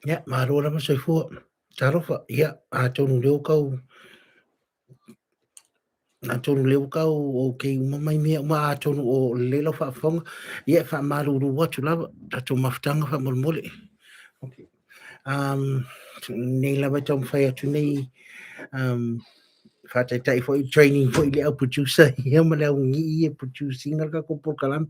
Yeah, marora masoifua. Tarofa, yeah, atonu leo kau, atonu leo kau o ke umamai mea ma atonu o lelo whaafonga. Yeah, wha maruru watu lava, tato mafutanga wha mulmule. Okay. Nei lava tau mwhai atu nei, whātaitai foi training foi le au producer, ia ma le au ngi ia producing alka ko por kalam.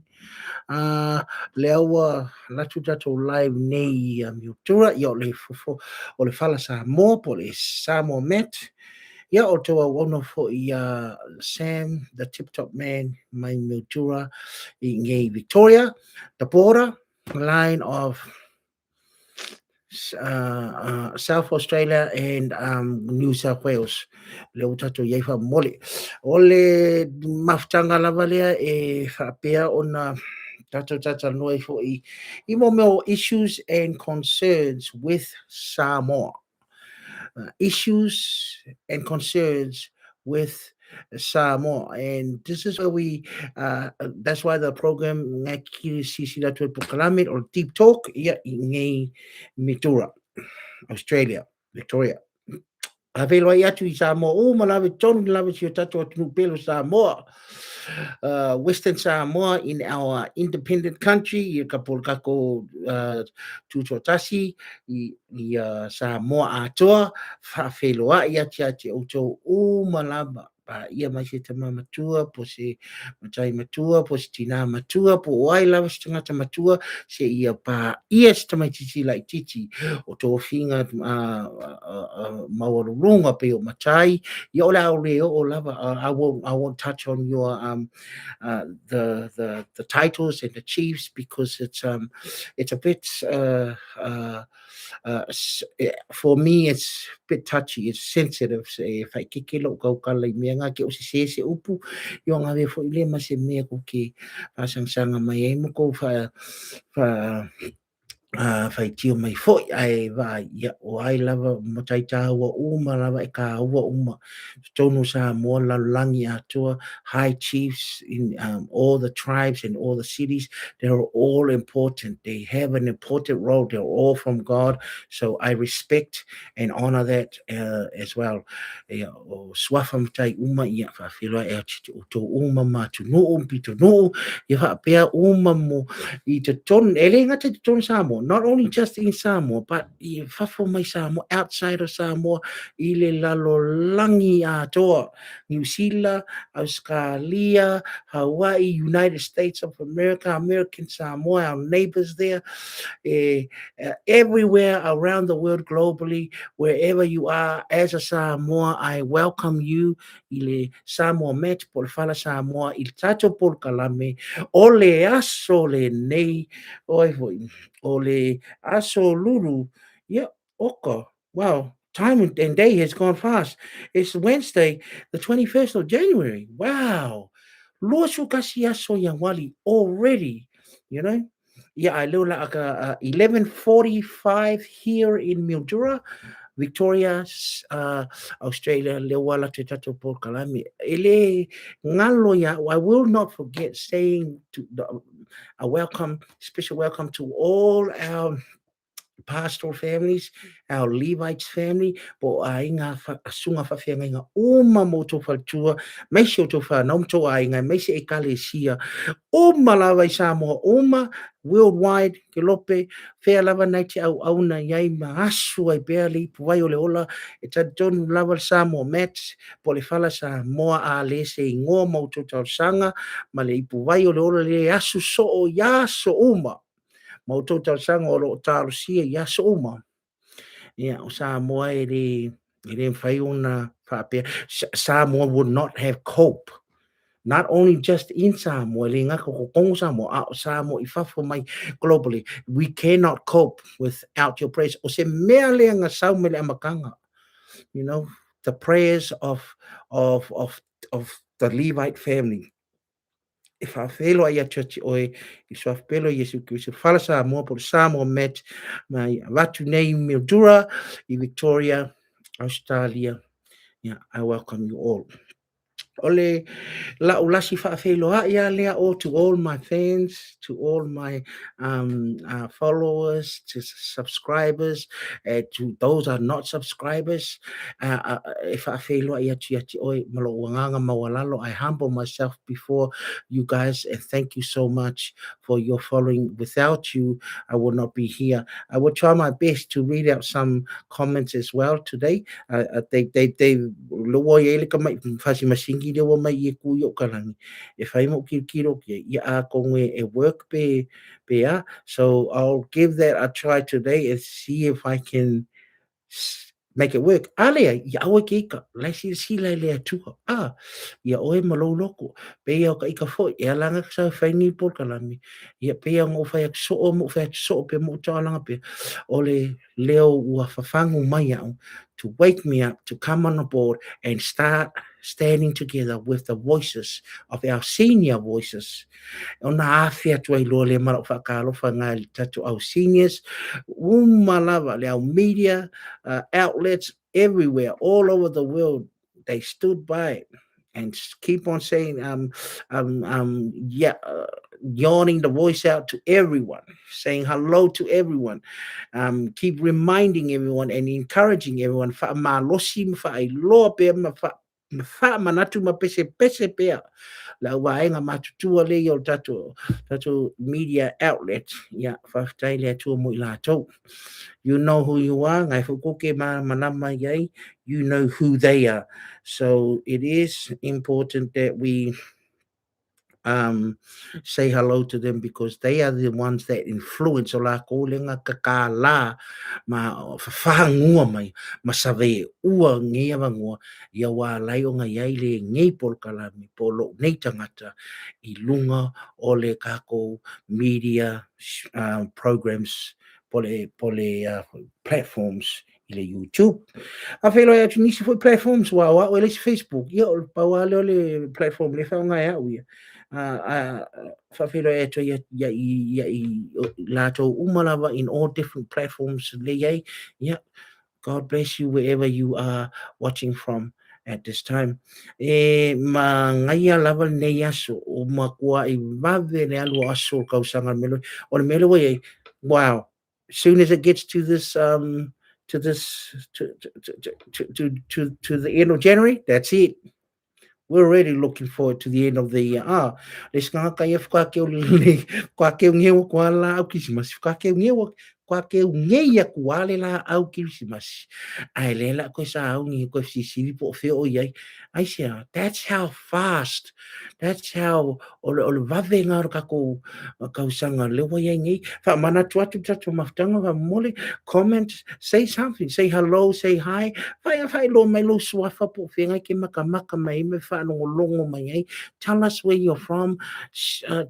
Le au latu tato live nei miutura, ia o le fofo, o le Fala Samoa, po le Samoa Met. Ia o toa wono fo i Sam, the tip top man, mai miutura i ngai Victoria, the border line of South Australia and New South Wales. Le utato iai wha mole. O le maftanga lava lea e whapea ona tato tata noi fo i mo meo issues and concerns with Samoa. Issues and concerns with Samoa, and this is where that's why the program ngaki sisi la tu kalamit or deep talk ia ngai mitura Australia Victoria. Avelo ai atu i Samoa, o malawe tonu lawe si o tatu o tunu pelo Samoa. Western Samoa in our independent country, i ka polkako tutotasi i Samoa atoa, whawheloa i ati ati o tō o malaba. Pa ia mai se tama matua, po se matai matua, po se tina matua, po wai lawa se tangata matua, se ia pa ia se tamai titi lai titi, o tō whinga mawarurunga pe o matai, ia o la o reo o lava, I won't touch on your the titles and the chiefs because it's a bit for me it's a bit touchy, it's sensitive. If I kike lo kau kalai mea ngā ke o se upu i o ngā wefo i le ma se mea ko ke pasangsanga mai e mo ko wha fai tio mai foi ai vai ia o ai lava mo tai taua uma lava e ka ua uma tonu sa mo la langi atua high chiefs in all the tribes and all the cities. They're all important, they have an important role, they're all from God, so I respect and honor that as well. Ia o swafa matai uma ia fa filo e o to uma ma tu no umpi tu no ia fa pea uma mo I te ton ele ngata te ton Samoa, not only just in Samoa, but I whafo mai Samoa, outside of Samoa, I le lalo langi atoa, New Zealand, Australia, Hawaii, United States of America, American Samoa, our neighbors there, everywhere around the world globally, wherever you are, as a Samoa, I welcome you. I le Samoa Met, por Fala Samoa, il tato por kalame, o le aso le nei, oi hoi, o le aso lulu, yeah, oka, wow, time and day has gone fast. It's Wednesday, the 21st of January, wow, losu kasi aso yang wali already, you know? Yeah, I know like 11:45 here in Mildura, Victoria, Australia, Lewala Tetato Port Kalami. Ele ngalo ya, I will not forget saying to a welcome, special welcome to all our pastoral families, our Levites family, po ainga sunga fa fia nga uma moto fa tua, mai se to fa nom to ainga mai se ekalesia, uma lava I Samoa, uma worldwide ke lope fea lava nai te au na yai maasu ai pea li puwai o le ola e tonu lava Samoa Met po le Fala Samoa a le se ingoa mauto tau sanga ma le puwai o le ola le asu so o ya so uma mauto tau sanga o lo tau sia ya so uma ia o Samoa e le whai ona whapea Samoa would not have cope not only just in Samoa, le ngaka ko kongo Samoa, Samoa I whafo mai globally. We cannot cope without your prayers. O se mea lea ngā sau me le amakanga. You know, the prayers of, of, of the Levite family. E whawhelo ai a church oe, I whawhelo Yesu Christu. Whala Samoa por Samoa Met, mai watu nei Mildura, I Victoria, Australia. Yeah, I welcome you all. Ole la ulasi whaawheloa ia lea o to all my fans, to all my followers, to subscribers, to those are not subscribers. E whaawheloa ia tiati oi malo wanganga mawalalo. I humble myself before you guys and thank you so much for your following. Without you, I would not be here. I will try my best to read out some comments as well today. They lo ye le ka mai fasi masingi le wa mai e ku yo kalangi e fai mo ki kiro ke ya a ko e work pe a, so I'll give that a try today and see if I can make it work. Ale ya o ke ka lai si lai le tu ya o e malo loko pe ya ka ika fo ya langa sa fai ni por kalami ya pe ya ngo fai so o mo fai so pe mo ta langa pe ole leo ua fafangu mai au to wake me up to come on board and start standing together with the voices of our senior voices. Ona afia tu ai lo le mara whakalo whanga le tatu au seniors, umalawa le au media outlets everywhere, all over the world. They stood by and keep on saying, yeah, yawning the voice out to everyone, saying hello to everyone, keep reminding everyone and encouraging everyone. Fa malosi fa ai loa pe ma fa manatu ma pese pese pe la waenga matutua le yo tatu media outlets ya fa tai le tu mo la to. You know who you are, ngai fukuke manama yai, you know who they are. So it is important that we um, say hello to them because they are the ones that influence o la kolenga kakala ma whangua mai ma save ua ngea wangua ia wā lai o ngai ai le ngei pol kalami polo nei tangata I lunga o le kako media programs pole platforms i le YouTube. A whelo e atu nisi foi platforms wā o le Facebook. Ia o pa wā leo le platform le whaonga e au ia. Whawhero e to i lato umalawa in all different platforms le iai. Yeah, God bless you wherever you are watching from at this time. E ma ngai lava nei aso o makua I vave le alu aso kausanga melo. O le melo e, wow. Soon as it gets to this to this to the end of January, that's it. We're already looking forward to the end of the year. Les nga kaya whakakeo le whakakeo ngewa kua la au Christmas. Whakakeo ngewa whakakeo ngeia kua le la au Christmas. Ai le la koe sa au ni koe sisiri po wheo o iai. Ai sea, that's how fast, that's how o le vave ngā kako kausanga lewa iai ngei. Wha mana tuatu tatu maftanga wa mole, comment, say something, say hello, say hi. Whai lo mai lo swafa po whenga ke maka mai me whanongolongo mai ai. Tell us where you're from.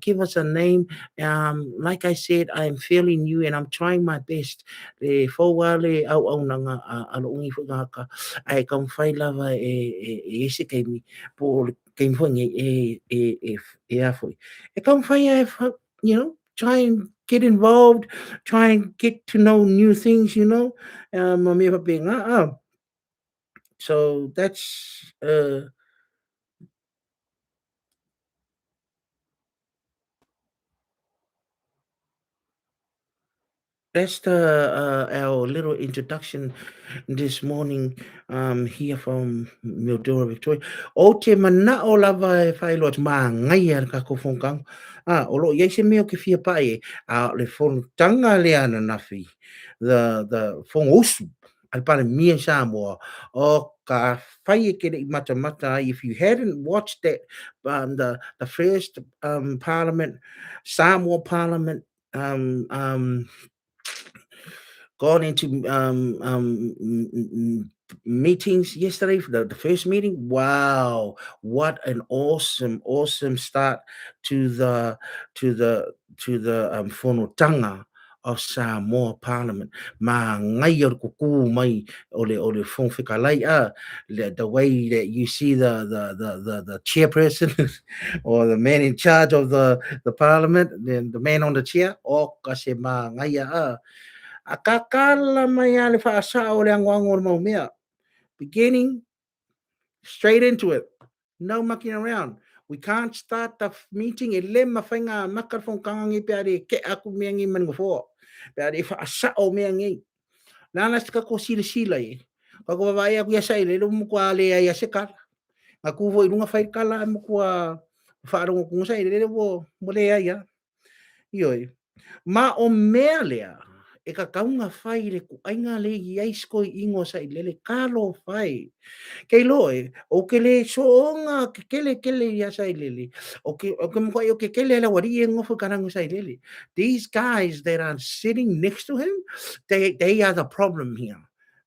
Give us a name. Like I said, I'm feeling you and I'm trying my best. Le fawale au nanga alo ungi whakaka. Ai kam whai lava e ese kei mi po kei mwangi e afoi. E kam whai you know, try and get involved, try and get to know new things, you know. Me pa being so that's the our little introduction this morning here from Mildura, Victoria. O te mana o lava e whai loa te maa ngai ar kako whongkang. O lo iei se meo ke fia pae le whong tanga le ana nafi. The whong osu. Al pare mia Samoa. O ka whai e kere I mata mata. If you hadn't watched that, the first parliament, Samoa parliament, gone into meetings yesterday for the first meeting. Wow, what an awesome start to the whanotanga of Samoa Parliament. Ma ngai o kuku mai ole fong whikalai the way that you see the chairperson or the man in charge of the parliament, then the man on the chair, o kase ma ngai akakala mai ale whaasa o le angoango o maumea. Beginning straight into it. No mucking around. We can't start the meeting e le mawhainga makarwhong kangangi peare ke aku meangi manngofo. Peare wha asa o meangi. Nana sika ko sila sila e. Kako wawai aku yasa ile lo mo kwa le ai aseka. Aku vo irunga whai kala mo kwa whaarongo kunga ile le mo le ai ya. Ioi. Ma o mea lea, e ka kaunga whai le ku ainga le i aisko i ingo sa i lele kalo whai. Kei loe, o ke le soonga ke kele ia sa i lele. O ke mkwai o ke kele la wari e ngofu karangu sa i lele. These guys that are sitting next to him, they are the problem here.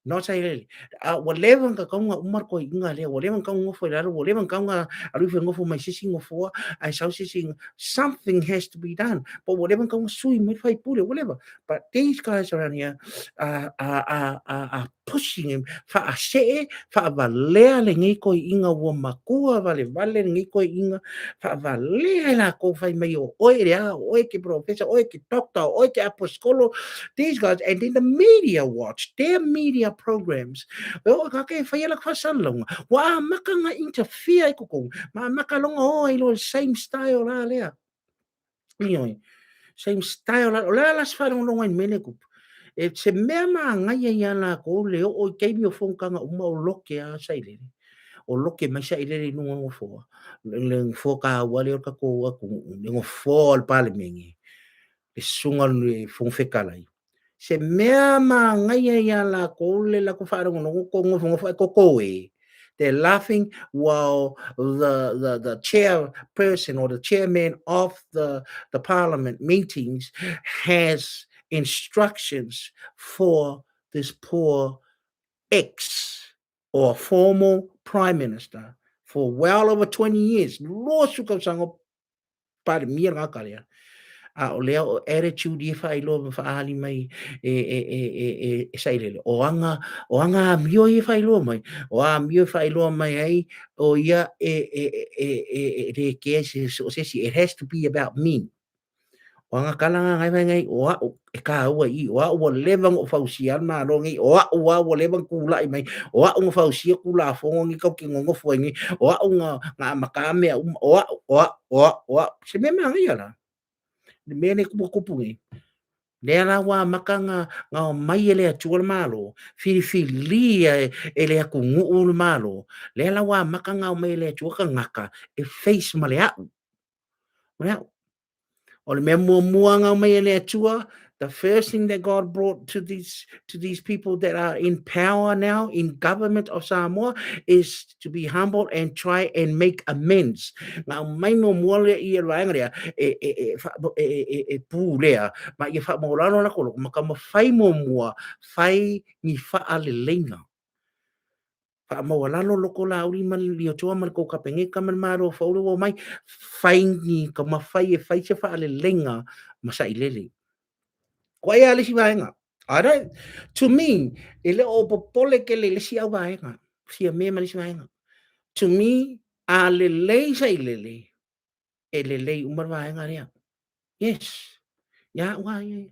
No sa i lele. Whatever ka kaunga umar ko i inga lea, whatever kaunga ngofu i lalo, whatever kaunga arufe ngofu mai sisi ngofua, ai sau sisi, something has to be done. But whatever kaunga sui, me whai pule, whatever. But these guys around here are pushing him, whaasee, whaavalea le ngai ko i inga ua makua, vale le ngai ko i inga, whaavalea la ko whai mai o oe rea, oe ke professor, oe ke doctor, oe ke apostolo, these guys, and then the media watch, their media programs, o kake whai ala kwasalonga, wa maka nga interfere i kukong, ma maka longa o ilo same style la lea. Ioi, same style la, o la las whanong longa in mene kup. E se mea maa ngai ai ana ko leo o keimi o whongkanga uma o loke a sailere. O loke mai sailere nunga ngo fōa. Le whoka wale o kako aku le ngo fōa al pale mengi. Le sunga le whongwhekalai. Se mea maa ngai ai ana ko le lako whaarong no ko ngo koe. They're laughing while the chairperson or the chairman of the parliament meetings has instructions for this poor ex or former prime minister for well over 20 years. Lo suka sango para mia ngakalia. O lea o attitude i whai lo whaali mai e sairele. O anga mio i whai lo mai. O a mio i whai lo mai ai o ia re ke o sesi, it has to be about me. O anga kalanga ngai o a e ka ua i o a ua levang o fausia ma rongi o a ua levang kula i mai o a unga fausia kula fongo ngi kau ki ngongo fuengi o a unga nga makame o a se me mangi ala me ne kupu ngi le ala wa makanga nga mai ele atua malo fili ele aku ngu malo le ala wa makanga mai ele atua ka ngaka e face male a o le mea muanga mai ele atua, the first thing that God brought to these people that are in power now in government of Samoa is to be humble and try and make amends. Ngā mai mo muale i e raengaria e pū lea, ma i e wha maurano na kolo, ma ka ma whai mo mua, whai ni wha le lenga. Wha mawalalo loko la uri man li o tua man ko ka penge ka man maro whauru o mai, whai ni ka ma whai e whai se wha le lenga ma sa i lele. Kwa ia lesi vaenga. Alright? To me, ele o popole ke le lesi au vaenga. Sia me ma lesi vaenga. To me, a le lei sa i lele. E le lei umar vaenga rea. Yes. Ya, wa ye.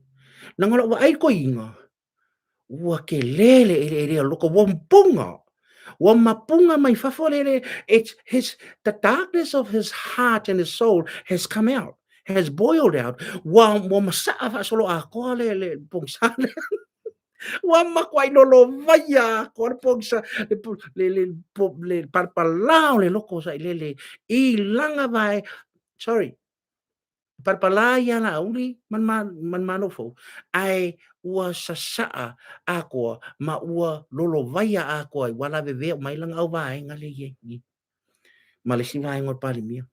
Nangolo wa ai ko inga. Ua ke lele ele loko wampunga. Wamapunga mai fafole. It's the darkness of his heart and his soul has come out. Has boiled out. Wa masaa fa solo a ko le pongsale. Wa makwai no lo vaya ko pongsa le parpalao le loko sa le I langa vai. Sorry. Parpalaya na uli man manofo. Ai ua sasaa ako ma ua lolo vaya ako ai wala bebe mai lang au vai ngale ye. Malesi vai ngor palimia.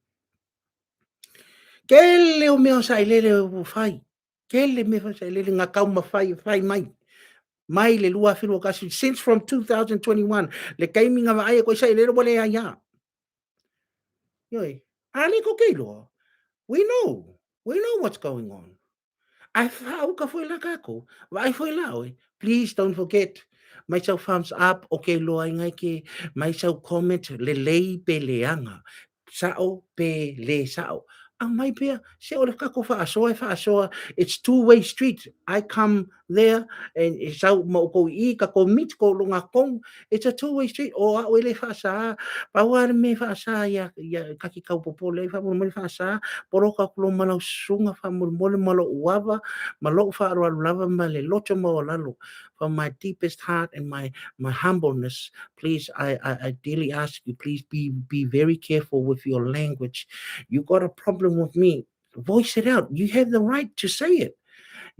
Kele o mea sa ilele o whai. Kele mea sa ilele ngā kau ma whai mai. Mai le lua whiro kasi. Since from 2021. Le kaimi ngā waai ko sa ilele wale a ia. Yoi. Ale ko keilo. We know. We know what's going on. Ai whau ka whoi la kako. Vai whoi la oi. Please don't forget. Mai sau thumbs up. Okay loa ngai ke. Mai sau comment. Le lei pe leanga. Sao pe le sao. Ang mai pia, se o le kako whaasoa. It's two-way street. I come there, and sau mo ko I ka ko mit ko lunga kong, it's a two-way street. O a o le fa sa pa wa me fa sa ya ka ki ka popo le fa mo me fa sa poro ka kulo malo sunga fa mo malo uava malo fa ro lava ma le loto mo lalo. From my deepest heart and my humbleness, please, I daily ask you, please be very careful with your language. You got a problem with me, voice it out. You have the right to say it.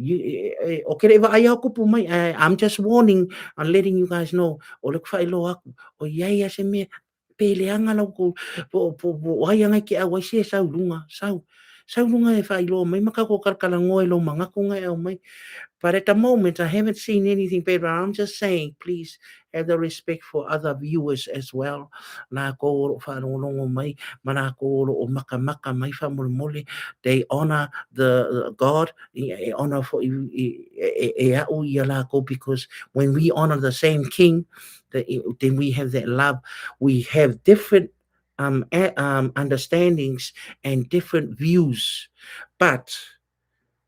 Okay, if ayaw ko po may, I'm just warning and letting you guys know. O nagfailo ako. O yaya sa me, peleangan ako po waya nga ki away siya sa lunga. Sa lunga e failo may makakukar kalangoy lo mga ko nga may. But at the moment, I haven't seen anything better. I'm just saying, please have the respect for other viewers as well. Na ko whanongo mai, mana ko o makamaka mai whamulmuli. They honor the God, honor for au ia la ko, because when we honor the same King, then we have that love. We have different understandings and different views, but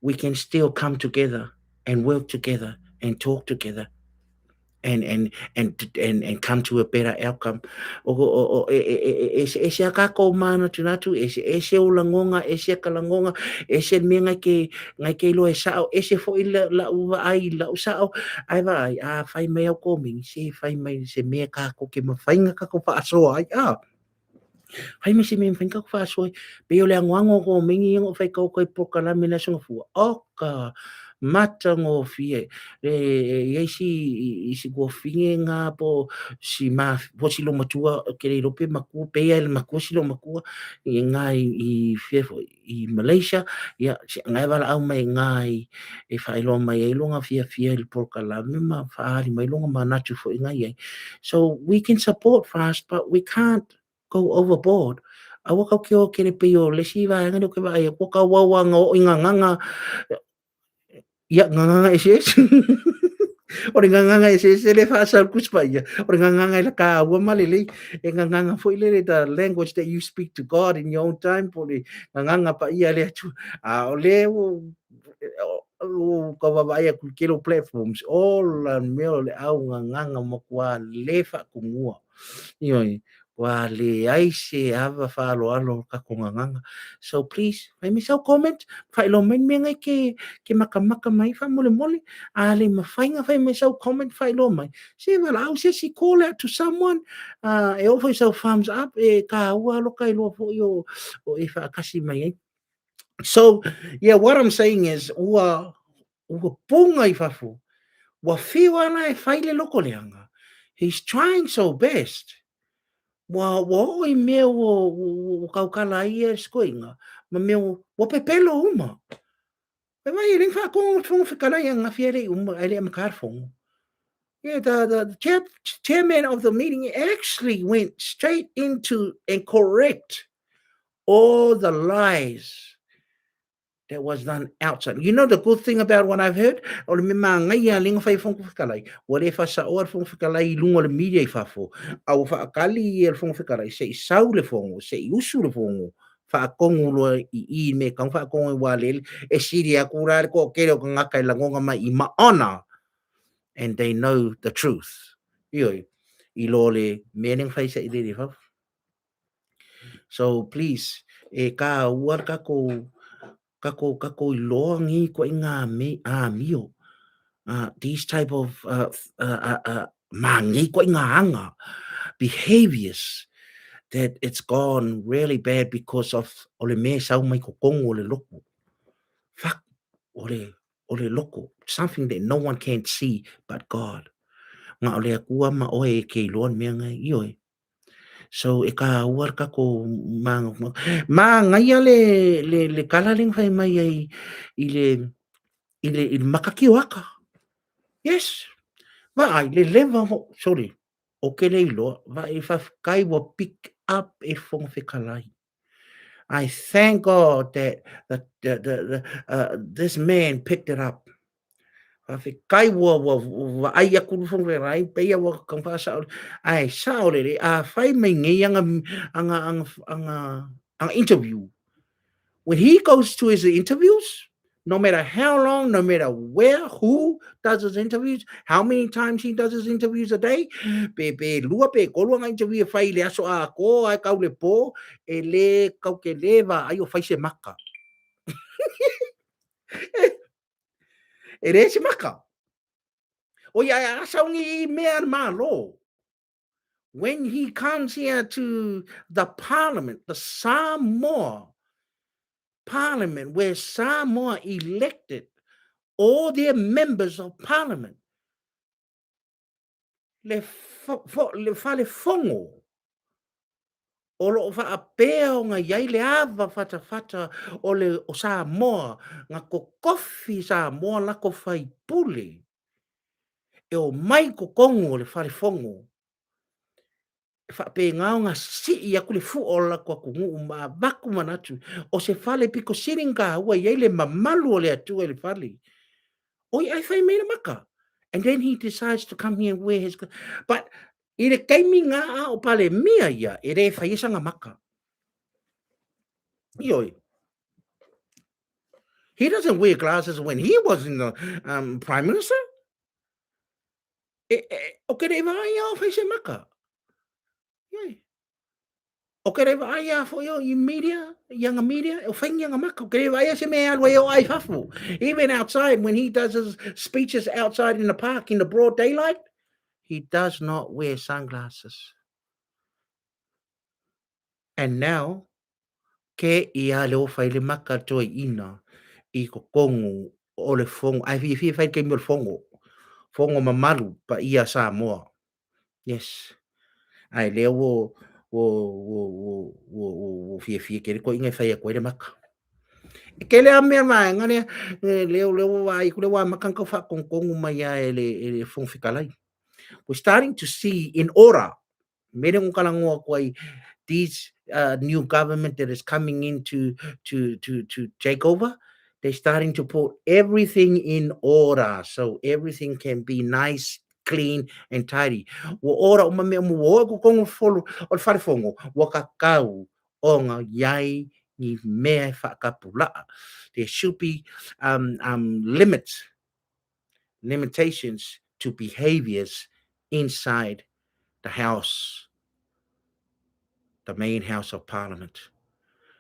we can still come together and work together and talk together and come to a better outcome. E se kako mana tunatu e se ulangonga e se kalangonga e se menga ke ngai ke lo e sao e se fo la uva ai la usao ai vai a fai mai ko mi se fai mai se me kako ke ma fai nga kako pa so ai Hai me se me whainga ko whaasoi. Pe o le angoango ko mingi ingo whai kau koe poka la me nasunga fua. Oka mata ngō fie. Isi kua whinge ngā po si ma po si lo matua ke rei rope makua. Pe ia le makua si lo makua. I ngā I whiefo I Malaysia. Ia ngai wala au mai ngā e whaelo mai e longa fia le poka la me ma whaari mai longa ma natu fo I ngai ai. So we can support fast, but we can't go overboard. A waka ke o kere pe o le si vai ngano ke vai ko ka wawanga o inga nganga ia nganga SS. O le nganga SS le fa sa kuspa ia. O le nganga le ka wa malele e nganga foi le the language that you speak to God in your own time po le nganga pa ia le tu. A o le o ka vai ku kero platforms all me o le au nganga mo kwa le fa kumua. Ioi, wa le ai se ava whaaloalo ka konganganga. So please, mai mi sau comment, whaelo mai me ngai ke makamaka mai wha mole mole, a le mawhainga whai mai sau comment whaelo mai. Se wala au se si call out to someone, e ofo sau thumbs up, e ka ua loka I loa fo o e whaakasi mai ai. So, yeah, what I'm saying is, ua punga I whafo, wa whiwa na e whaile loko leanga. He's trying so best. Wa oi mea o kaukala ia skoinga, ma mea o pepelo uma. E mai ring fa kong fong fikana ia ngafiere uma ele makarfong. Yeah, the chairman of the meeting actually went straight into and correct all the lies that was done outside. You know the good thing about what I've heard? O le mema ngai a linga fai fonga whikalai. Wa le fa sa oar fonga whikalai lunga le media I fafo. Au whaakali I le fonga whikalai. Se I sau le fongo, se I usu le fongo. Whaakongo loa I me kang whaakongo I wale. E siri a kura ko kere o ka ngaka I langonga mai I maona. And they know the truth. Ioi. I lo le meneng fai sa I le fafo. So please, e ka uar kako loa ngi ko inga mio. These type of mangi ko inga anga behaviors that it's gone really bad because of ole me sau mai ko kongo ole loko. Fuck ole loko. Something that no one can see but God. Nga ole akua ma oe ke loan me ngai ioi. So e ka uar kako ma ngai le kalaling fai mai ai I le makaki waka. Yes. Va ai le leva sorry. O ke le ilo va I fa kai wa pick up e fong fekalai. I thank God that this man picked it up. Fa fe kai wa ai aku fong re rai pe ya wa kang fa sa ai sa le a fai mai ngi anga interview. When he goes to his interviews, No matter how long, no matter where, who does his interviews, how many times he does his interviews a day, lua kolua nga interview fai le aso a ko ai kau le po e le kau ke leva ai o fai se maka. E re se maka. O ia asa ungi mea malo. When he comes here to the parliament, the Samoa parliament, where Samoa elected all their members of parliament, le fale fongo o lo faapea o nga iai le ava fatafata o le o Samoa nga kokofi Samoa lako fai pule e o mai kokongo le fale fongo faapea nga sii aku le fuo lako akungu ma vaku manatu o se fale piko siringa ua iai le mamalu o le atua le fale oi ai fai meira maka. And then he decides to come here and wear his... But i le kaimi ngā o pale mia ia, e re whaiesanga maka. Ioi. He doesn't wear glasses when he was in the prime minister. O ke re vai o whaise maka. Ioi. O ke re vai a fo yo i media, younger media, o whaingi anga maka. O ke re vai a se mea alwa o ai fafu. Even outside, when he does his speeches outside in the park in the broad daylight, he does not wear sunglasses. And now, ke ia leo whai le maka toi ina i ko kongo o le fongo. Ai fi whai ke mi o le fongo. Fongo mamalu pa ia Samoa. Yes. Ai leo wo fi ke ko inga whai a koe le maka. Ke lea mea mai ngane leo wai kule wai makanka wha kongo mai a ele fongo whikalai. We're starting to see in ora. Mere ngkalangoa koe these new government that is coming in to take over, they're starting to put everything in order so everything can be nice, clean, and tidy. Wo ora uma me mo ko kongo folo o farfongo wa kakau o nga yai ni me whakapula. There should be limitations to behaviors inside the house, the main house of parliament.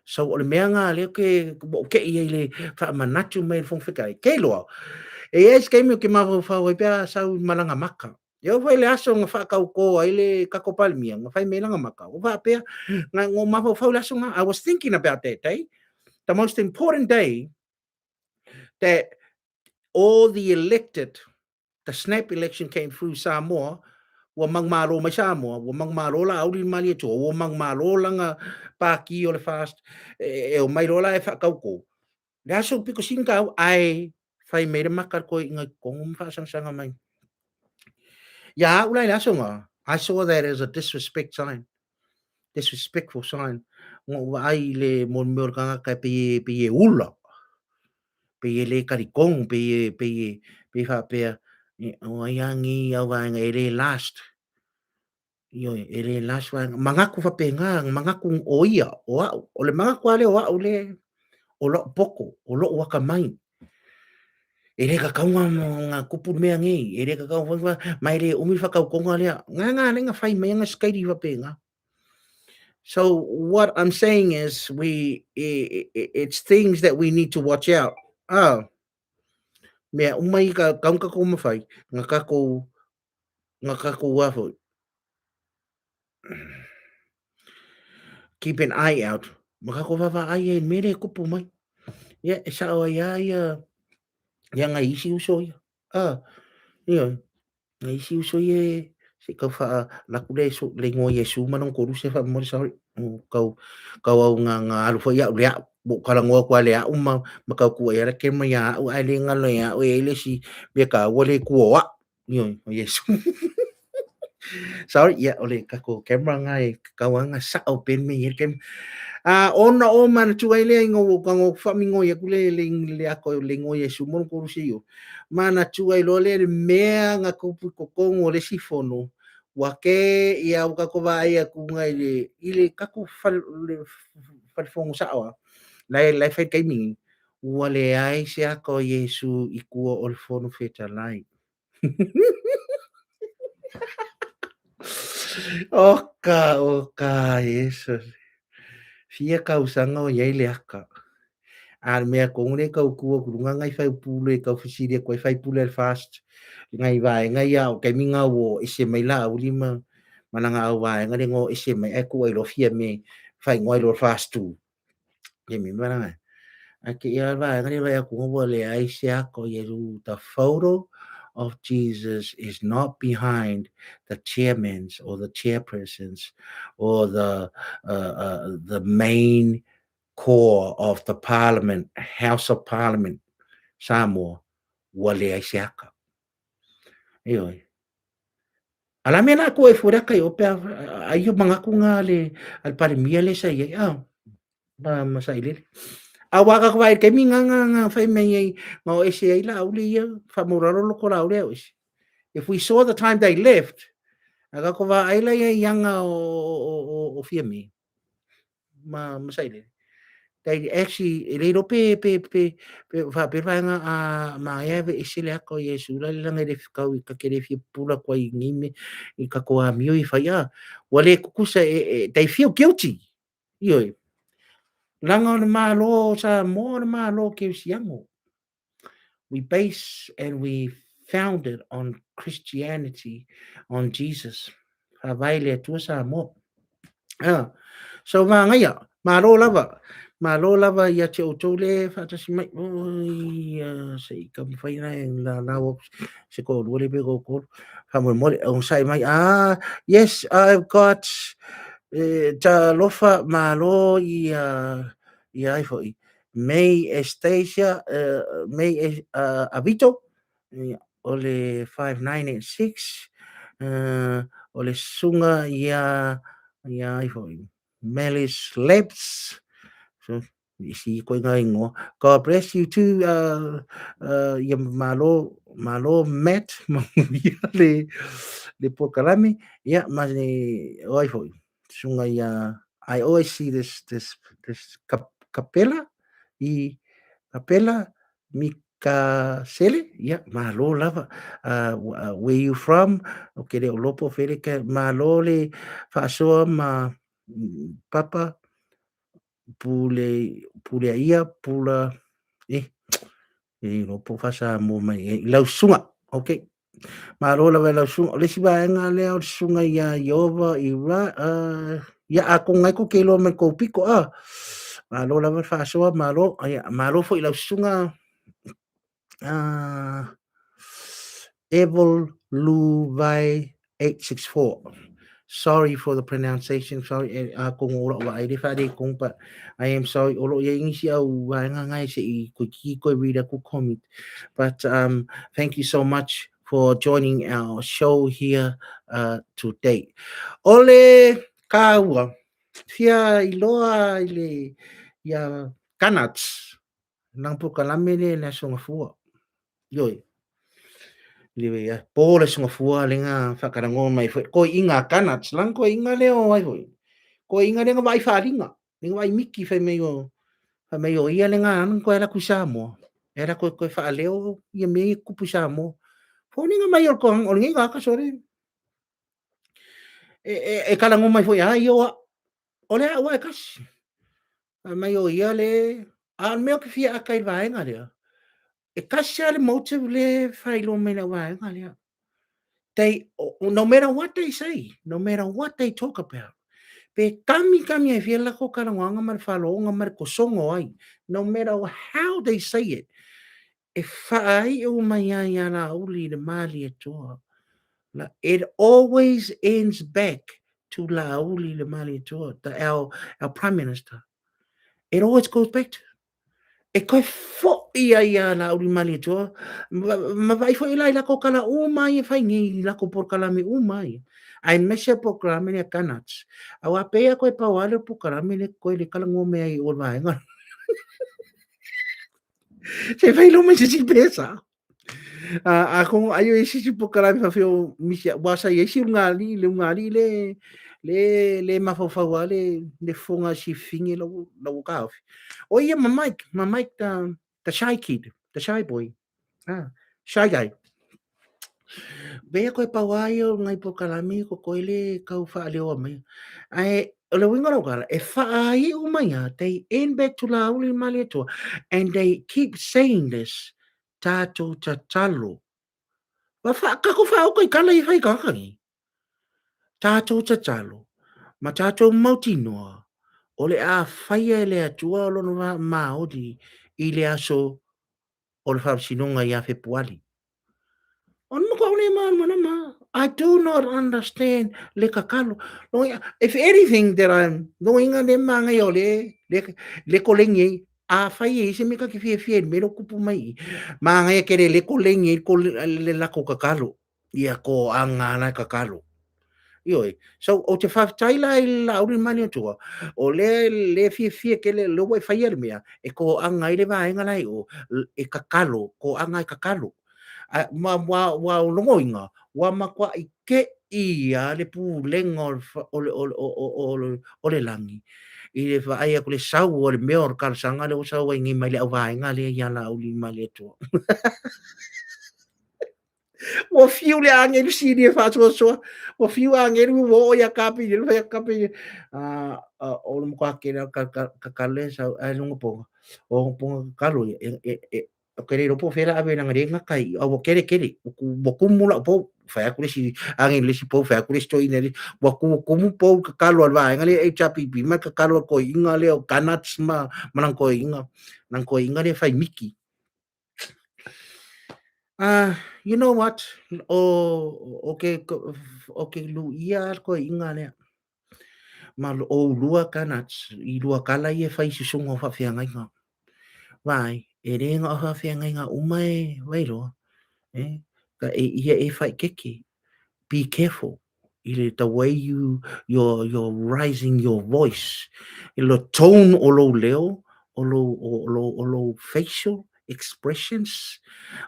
So o le mea ngā leo ke i le whaamanatu mai fong whikai. Kei loa, e eis kei meo ke mahu whau e pia sau malanga maka. Eo whai le aso ngā whakau ko ai le kakopalmia, ngā whai me langa maka. O wha pia, ngā ngō mahu whau le aso ngā. I was thinking about that day. The most important day that all the elected, the snap election came through Samoa, wa mangmalo mai Samoa, wa mangmalo la auli mali to, wa mangmalo langa paki o le fast, e o mai rola e whakauko. Le aso piko singa ai whai meire makar koe inga kongum whasang mai. Ya ulai le aso ngā, I saw that as a disrespect sign, disrespectful sign. Ngō ai le mon meor kanga kai pe ula, pe le karikong, pe whapea, o aiangi au vanga e re last. Yo e re last one mangaku whapenga mangaku o ia o au o le mangaku ale o au le o lo poko o lo waka mai e re ka kaunga nga kupu mea ngi e re ka kaunga mai re umi whakau konga lea nga nga whai mea nga skairi whapenga. So what I'm saying is it's things that we need to watch out. Mea umai ka kaunga ko mawhai nga kako wafo. Keep an eye out. Makako wawa ai e mere kupu mai. Ya sa o ya nga isi uso ya. Ia. Nga isi uso ye se ka fa la kule so le ngo Yesu manong ko se fa mo sa kau au nga alu fo ya le bo kala ngo kwa le makau ku ya ke ma ya o ai le nga lo ya o ele si be ka wo le ku wa. Ia Yesu. Sorry ya ole ka ko camera ngai ka wanga sa open me kem ona o man tu ai le ngo famingo ye kule le ako le ngo ye sumon ko rusio mana tu ai lo le mea nga ko kongo le sifono wa ke ia ka ko vai ku ngai le ile ka ko fal fongo sa wa lai fai kai mi ua leai se aka o Iesu i kua o le fono fetalai. Oka, Iesu. Fia kausanga o iai le aka. A mea kongre kau kua kurunga ngai fai pule kau fisiri koe fai pule fast. Ngai vai ngai au kai minga wo ise mai la uli mananga au vai ngai ngo ise mai e kua lo fia me fai ngoi lo fast tu. Ye mi mana. Ake ia vai ngai vai aku ngo le ai se ako ye the photo of Jesus is not behind the chairmans or the chairpersons or the main core of the parliament, House of Parliament, Samoa, wale ai seaka. Ioi. Ala mena ko e fura kai ope ayo mga ko nga le al parimia le sa ye ba masaile. Awa ka kwai ke mi nga fai me ye ngo ese ai la uli ye fa moraro lo ko la uli. If we saw the time they left, aga ko va ai la ye yanga o fia mi. Masaile. They actually lero pe fa pe fa nga ma ya ve isile ko Yesu la la ngere ka wi ka kere fi pula ko i ngime I ka ko a mio I fa ya wale kukusa they feel guilty yo langa o malo sa mo na malo ke siango we base and we founded on Christianity on Jesus fa vaile tu sa mo so ngaya malo lava ia te o tole fa ta si mai se ka fai na en la wo se ko le be ko fa mo on sai mai yes I've got ta lofa malo I ai foi May Estasia May Avito ole 5986 ole sunga ia ai foi Melis Lebs. So you see ko nga ingo. God bless you too ya malo met le pokalami ya mani oi foi sunga ya I always see this capella I capella Mikasele ya malo lava where you from okay le lopo fere ke malo le fa so ma papa pule ia pula no po fasa mo mai lau sunga okay marola vai lau sunga le siba nga le o sunga ia Yehova ira ia ako ngai ko kelo me ko piko marola vai faso maro foi lau sunga Evil Lu vai 864 sorry for the pronunciation. Sorry, kung ulo wa ay fadi kung pa. I am sorry. Ulo yung siya wa nga siya ko read ko comment. But thank you so much for joining our show here today. Ole kawa. Fia iloa ile ya kanats nang po kalamele na sungafua. Yoy. Liwe ya pole sunga fua lenga whakarango mai foi ko inga kanats lang ko inga leo ai foi ko inga lenga vai faringa lenga vai miki fai meio ia lenga an ko era kusamo era ko fa leo ia me ku pusamo fo ninga mai ko o ninga ka sore kalango mai foi ai yo ole wa kas mai o ia le an me ke fia akai vai nga le kasi ale motive le fai lo me na vai nga le no matter what they say, no matter what they talk about, pe kami e fiela ko karangonga mar falonga mar kosongo ai, no matter how they say it, e fai o maya na uli de mali toa, it always ends back to la uli de mali toa, our prime minister. It always goes back to e koe ia na uri mali toa. Ma vai fo ila ila ko kala umai e fai ngi ila ko por kala me umai. Ai mesha po kala me ne kanats. Awa pea koe pa wale po kala me ne koe le kala ngome ai o vai nga. Se fai lo me se si pesa. Ako ayo e si po kala me fa feo misia wasa e si ngali le mafafa wale le fonga si fingi lo ka. O ia ma mic the shy kid, the shy boy. Ah, shy guy. Bea koe pauai o ngai po kalami ko koile kau wha leo mai. Ai, o le winga rau kala, e wha ai o mai a, they end back to la uli mali atua, and they keep saying this, tātou ta talo. Wa wha, kako wha o kai kala i whai kakangi. Tātou ta talo. Ma tātou mauti noa. O le a whaia e le atua o lono wa maori i le aso o le whapsinonga i a whepuali. On mo kaune man mana ma. I do not understand le kakalo. No, if anything that I'm knowing on them mga yo le kolengi a fai se me ka ki fie me lo kupu mai. Mga ya kere le kolengi ko le la ko kakalo. Ia ko anga na kakalo. Ioi. So o te whaftaila i la uri mani atua, o le fie ke le lo wai whaier mea, e ko anga i le vaenga lai o e kakalo, ko anga i kakalo. Wa longo inga, wa makwa i ke ia le pu lenga o le langi. I le whaia ko le sau o le mea o le kalasanga le o sau ai ngi mai le au vaenga le ia la uri mani atua. Wo fiu le angel si dia fa so so wo fiu angel wo ya kapi le fa kapi o mo ka ke ka le sa ai no po o po ka lo o ke ro po fera ave na ngare nga kai o kere wo ku mula po fa ku si angel le si po fa ku sto ine wo ku mu po ka lo va ngale e chapi pi ma ka lo ko inga le o kanats ma manang ko inga nang ko inga le fa miki. You know what? Okay, okay, lu ia ko inga le. Ma o lua kana I lua kala ia fai si sungo fa fianga nga. Vai, e renga fa fianga nga umai, vai ro. Eh? Ka ia e fai keke. Be careful. The way you're rising your voice. The tone o lo leo, o lo facial expressions.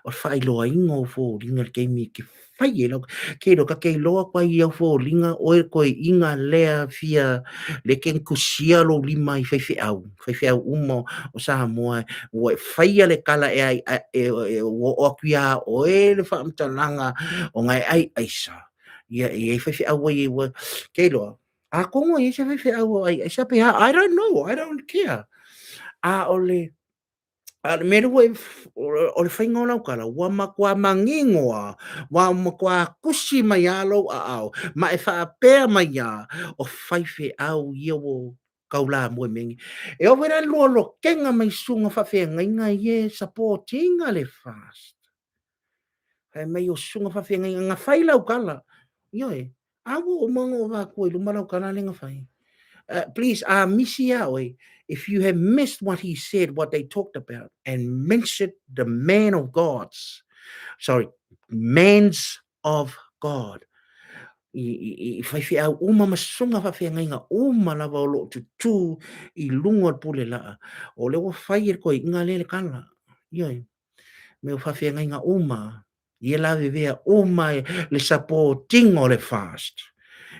O fai loa inga o fō ringa kei mi ke fai e lau. Kei roka kei loa kwa i au fō ringa o e koe inga lea fia le ken kusia lo lima I whaiwhi au. Whaiwhi au umo o Samoa. O e whai le kala e ai o akia o e le whaamtalanga o ngai ai aisa. Ia e whaiwhi au e kei loa. A kongo e se whaiwhi au ai aisa pe ha. I don't know. I don't care. A ole. Me rua o le whainga o kala, wa makua mangingoa, wa makua kusi mai alo a au, ma e whaapea mai a, o whaiwhe au ia o kaula moe mengi. E o wera lolo kenga mai sunga whawhea ngainga ie supportinga le fast. Hai mai o sunga whawhea ngainga ngā whailau kala. Ioi, awo o manga o wā lumarau kala le ngā whai. Please, misi aoi, if you have missed what he said, what they talked about, and mentioned the man of God's, sorry, mans of God. I whaiwhi au uma masunga whawhia ngai ngā uma lava o lo tu I lunga pule laa. O leo whai koe inga lele kala. Ioi, me o whawhia ngai ngā uma. Ia lawe vea uma le supporting o le fast.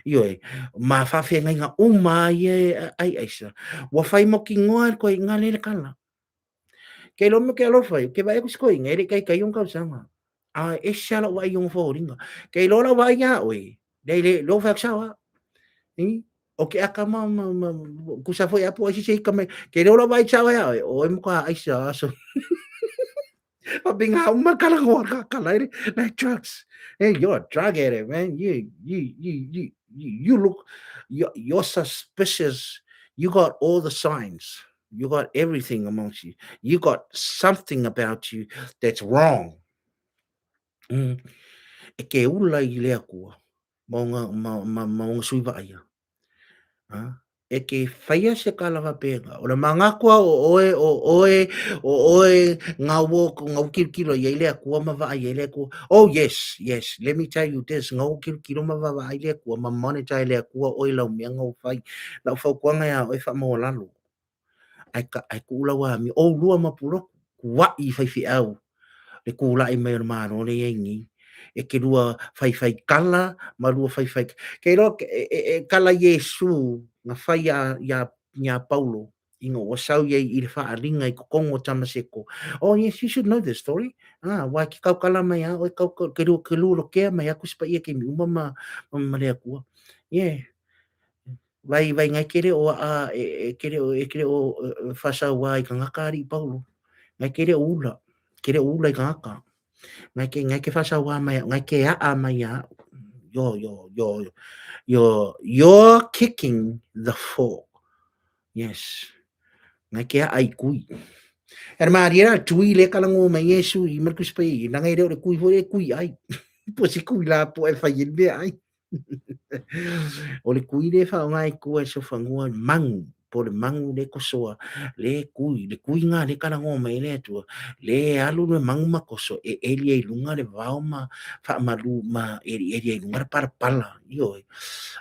Ioi, ma whawhia ngai ngā uma ai aisa. Wa whai mo ki ngoa koe inga lele kala. Kei lomo ke alo whai, ke vai kus koe ngere kai yung kau sanga. E shala wa yung whōringa. Kei lola wa ia oi. Dei le lo whak sawa. O ke aka kusa foi apu asi sei kame. Kei lola wa sawa ia oi. O emu ka aisa aso. Being how like drugs. Hey, you're a drug addict, man. You look, you're suspicious. You got all the signs. You got everything amongst you. You got something about you that's wrong. E ke ula I lea kua. Maunga suiva aya. E ke whaia se kalawa pēnga. O le mangakua o oe ngā wōko, ngā ukirikiro i lea kua mawa ai lea kua. Oh, yes. Let me tell you this. Ngā ukirikiro mawa ai lea kua. Ma moneta lea kua oe lau mea ngau whai. Lau whau kuanga ia oe wha mawa lalo. Ai ku ula wa mi. O lua mapuro. Kua I whaiwhi au. Le kula I mai maro le yengi. E ke lua whai kala, ma lua whai. Ke ro kala Yesu, ngā whai ia Paulo, inga ua sau iai i le whaaringa i kokongo tamaseko. Oh yes, you should know this story. Wai ki kaukala mai a, oi ke lua kea mai aku sipa ia ke mi uma ma lea kua. Yeah. Vai ngai kere o kere o whasau wai ka ngaka ari Paulo. Ngai kere ula i ka ngaka. Ngai ke whasau wā mai, ngai ke a mai a. You're kicking the fork. Yes. Ngai ke a ai kui. Era maria tui le kalango mai Yesu i markus pai, ngai reo le kui fo le kui ai. Po si kui la po e whai be ai. O le kui le whao ngai kua e so whangua mangu, po le mangu le kosoa, le kui ngā le karango mai le atua, le alu le mangu makoso, e eli e lunga le vau ma, wha malu ma, eli e lunga le parapala, ioi.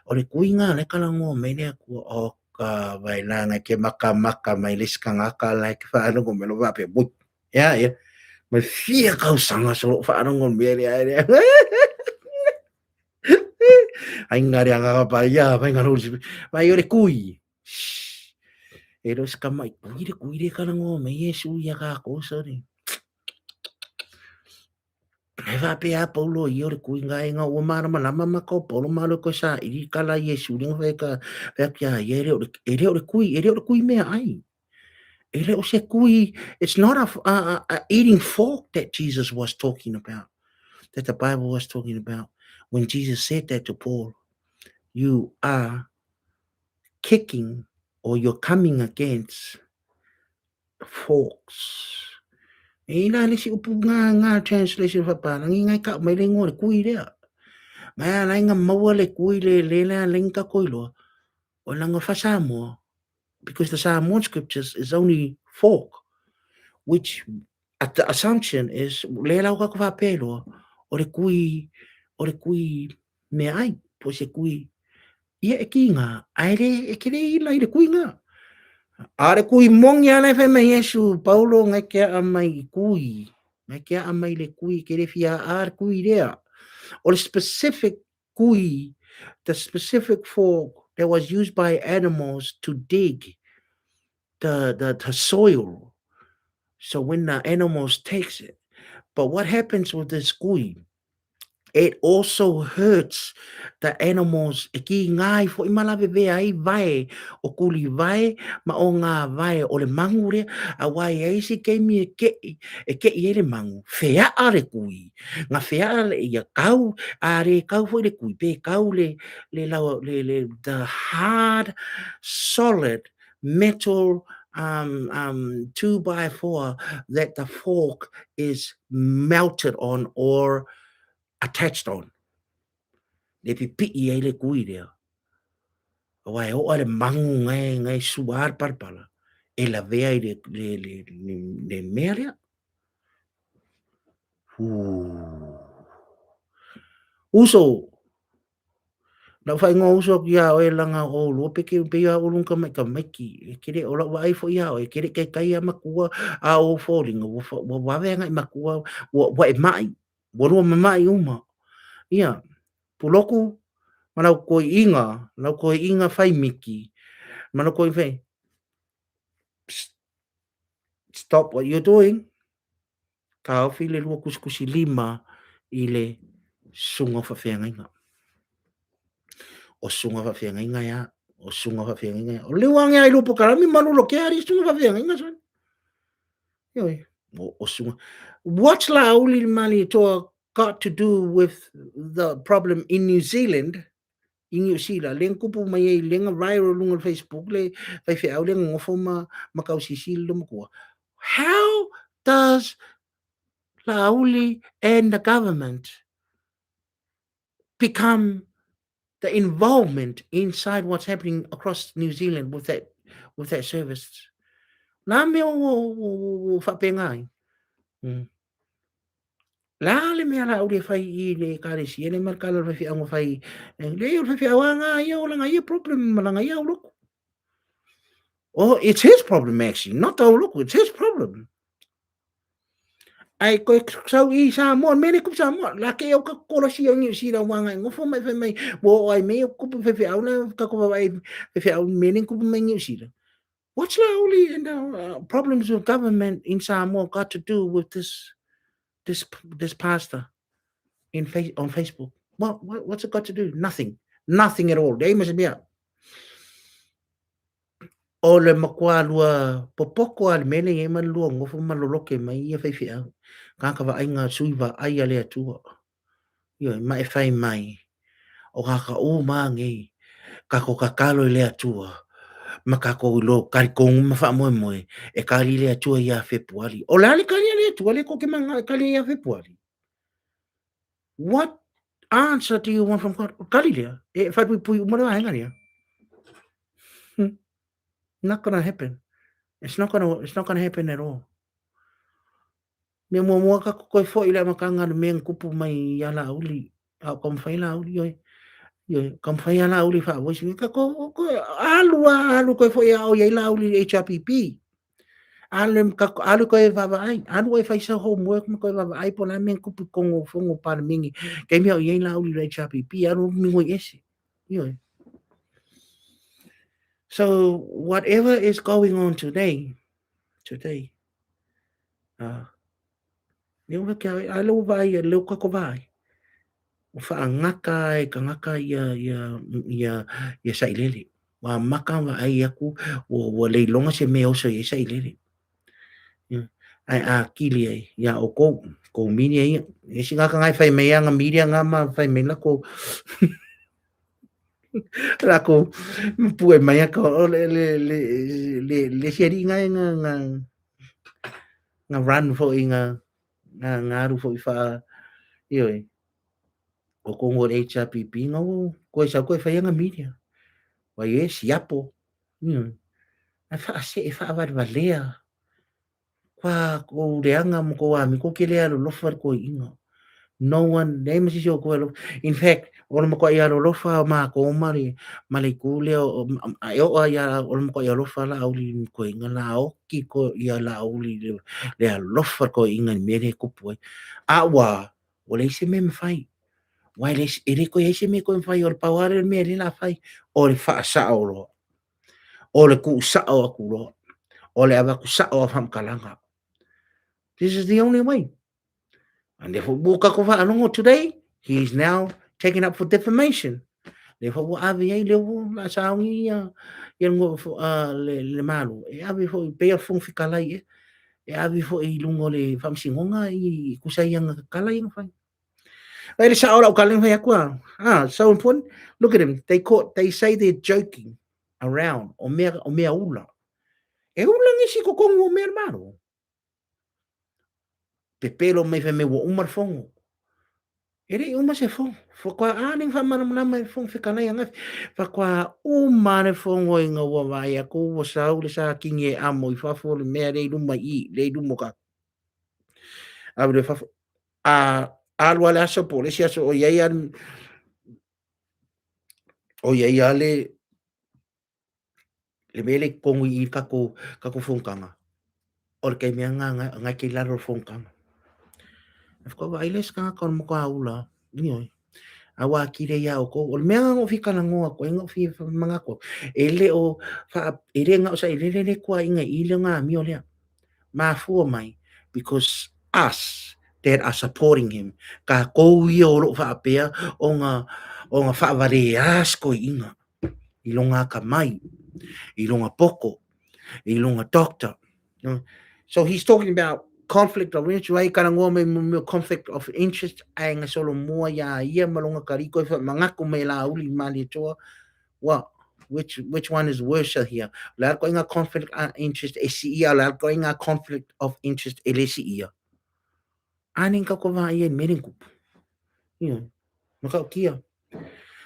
O le kui ngā le karango mai le akua, o ka vai nanga ke maka mai le skangaka lai ke whaanongo me lo wape, bui, ya, mai fia kau sanga so whaanongo me le aere, ai ngare anga pa ia vai ngaro vai ore kui e ro ska mai kui le kana ngo me Yesu ia ka ko so ni e va pe a Paulo i ore kui ngai nga o mara malama ma ko Paulo malo ko sa i kala Yesu ni vai ka pe kia e ore kui me ai e o se kui it's not a eating fork that Jesus was talking about, that the Bible was talking about when Jesus said that to Paul. You are kicking or you're coming against forks. E ina le si upu ngā translation whapana, ngai ka mai le ngore kui rea. Ngai ala inga maua le kui le lenga koiloa. O langa Fala Samoa, because the Samoan scriptures is only fork, which at the assumption is le lau ka whapeloa, o le kui me ai, po se kui. Ia e ki ngā, aere e kere i lai le kui ngā. Are kui mongi ana fe mai Yesu, Paulo ngai ke a mai kui. Ngai ke a mai le kui, kere fia ar kui rea. O le specific kui, the specific fork that was used by animals to dig the soil. So when the animals takes it. But what happens with this kui? It also hurts the animals. E ki ngai fo i malawe vea ai vai, o kuli vai, ma o ngā vai o le mangu rea, a wai e isi keimi e kei e le mangu, whea are kui. Ngā whea are ia kau, are kau fo i le kui, pe kau the hard, solid metal 2x4 that the fork is melted on or attached on. Le pipi ai le kui rea. Wai o ale mangu ngai suar parpala. E la vea i le mea rea. Uso. Na whai ngā uso ki a o e langa o lo peke a o lunga mai ka maiki. E kere o la wai fo i a o e kere kai a makua a o fōringa. Wa wawe ngai makua wa e mai. Wa rua mai uma. Ia. Puloku. Manau koi inga whai miki. Manau koi whai. Stop what you're doing. Ka awhi le lua kusikusi 5 i le sunga whawhiangainga. O sunga whawhiangainga ia. O sunga whawhiangainga ia. O le wangi ai lupo karami manulo ke ari sunga whawhiangainga son. Ioi. O sunga. What's la uli mali toa got to do with the problem in New Zealand? In New Zealand, leng kupu mai lenga viral lunga Facebook le fai fe au lenga ngofo ma kausisi lo makua. How does Lauli and the government become the involvement inside what's happening across New Zealand with that service? Na me o whapengai. La le mea la uri fai I le karesi, ele markala le fi ango fai, le o fi awanga ia o langa ia problem malanga ia o loko. Oh, it's his problem actually, not the loko, it's his problem. Ai koe sau I Samoa, mene kupu Samoa, la ke au ka korosi au New Zealand wanga, ngofo mai fai mai, wo ai me o kupu fefe au na, ka kupa wai fefe au mene kupu mai New Zealand. What's Laoli and the problems with government in Samoa got to do with this pastor on Facebook? What's it got to do? Nothing. Nothing at all. They must be out. O le makua lua popoko al mele e man lua ngofu maloloke mai ia whaiwhi au. Kaka wa ainga suiwa ai ale atua. Ia, mai e whai mai. O kaka o maangi. Kako kakalo i le atua. Ma kako lo kari kongu ma wha moe moe. E kari le atua ia Februari. O le ali kari le atua le ko ke manga kari ia Februari. What answer do you want from God? Kari lea. E whai pui umare wa henga lea. Not gonna happen. It's not gonna happen at all. Me mua ka koe fo i le makanga le mea kupu mai ia la uli. Au kam whai la uli oi. Yo, kam whai la uli wha voice. Ka ko alu koe fo i au ia la uli HRPP. Alu koe vava ai. Alu e whai sa homework ma koe vava ai po la mea kupu kongo fongo para mingi. Kei mea o ia la uli HRPP. Alu mingo i ese. Yo. So whatever is going on today, leo ke ai lo vai leo ka vai o fa ngaka e ka ngaka ia sai lele wa maka wa ai aku o le longa se me o so ia sai lele ai a kili ai ya o ko mini ai e singa ka ngai fai me nga media nga ma fai me la ko la ko pu e mai ka le seri nga run fo nga ru fo fa io o kongo le HRPP no ko sa ko fa nga media wa ye siapo a fa se e fa va valea kwa ko reanga mo ko ami ko ke le alo lo fa ko inga no one name si ko lo in fact o mo ko ia lo fa ma ko mari ku le o ya o mo ko ia lo fa la o li ko inga la o ki ko ia la o li le lo fa ko inga me le ko po a wa o le se me fai wai le ere ko ese me ko fai o power me le la fai o le fa sa o le ku sa o ku lo o le ava ku sa o fam kalanga. This is the only way. And therefore buka ko fa anongo today he is now taken up for defamation. Therefore wa avi ai le la saungi ya ngo le malu e avi fo pe fo fikalai e avi fo i lungo le fam singonga I kusai yang kalai ng fai. Well, sa ora kaling fai akwa. So important. Look at him. They say they're joking around o mea ula. E ula ngisi ko kongo mea maro. Pe pelo me fe me wo umar fongo. Ere uma se fo. Fo kwa aning fa mana mana me fo fe kana yang fa kwa uma ne fongo inga wa vai ko wo sa ule sa kinge amo I fa fo le mea le luma I le lumo ka. Abre fa a alwa la so por ese so o ya le mele kongo I kako fongkanga. O le kai mea nga ke laro fongkanga. Ko wa iles ka ko mo ka ula. Ni awa kire ya o ko o le mea ngo fika na ngoa ko ngo fi manga ko. Ele o fa ere nga o sa ele le ko inga ile nga mi o le. Ma fu mai because us that are supporting him ka ko wi o lo fa pea o nga fa vare as ko inga. Ilonga ka mai. Ilonga poko. Ilonga doctor. So he's talking about conflict of interest, wai kana ngoa me conflict of interest ai nga solo mua ia malonga kariko fa mangako me la uli mali toa what which one is worse here la ko inga conflict interest SCE la ko inga conflict of interest LCE aning ka ko va ia meeting ku maka kia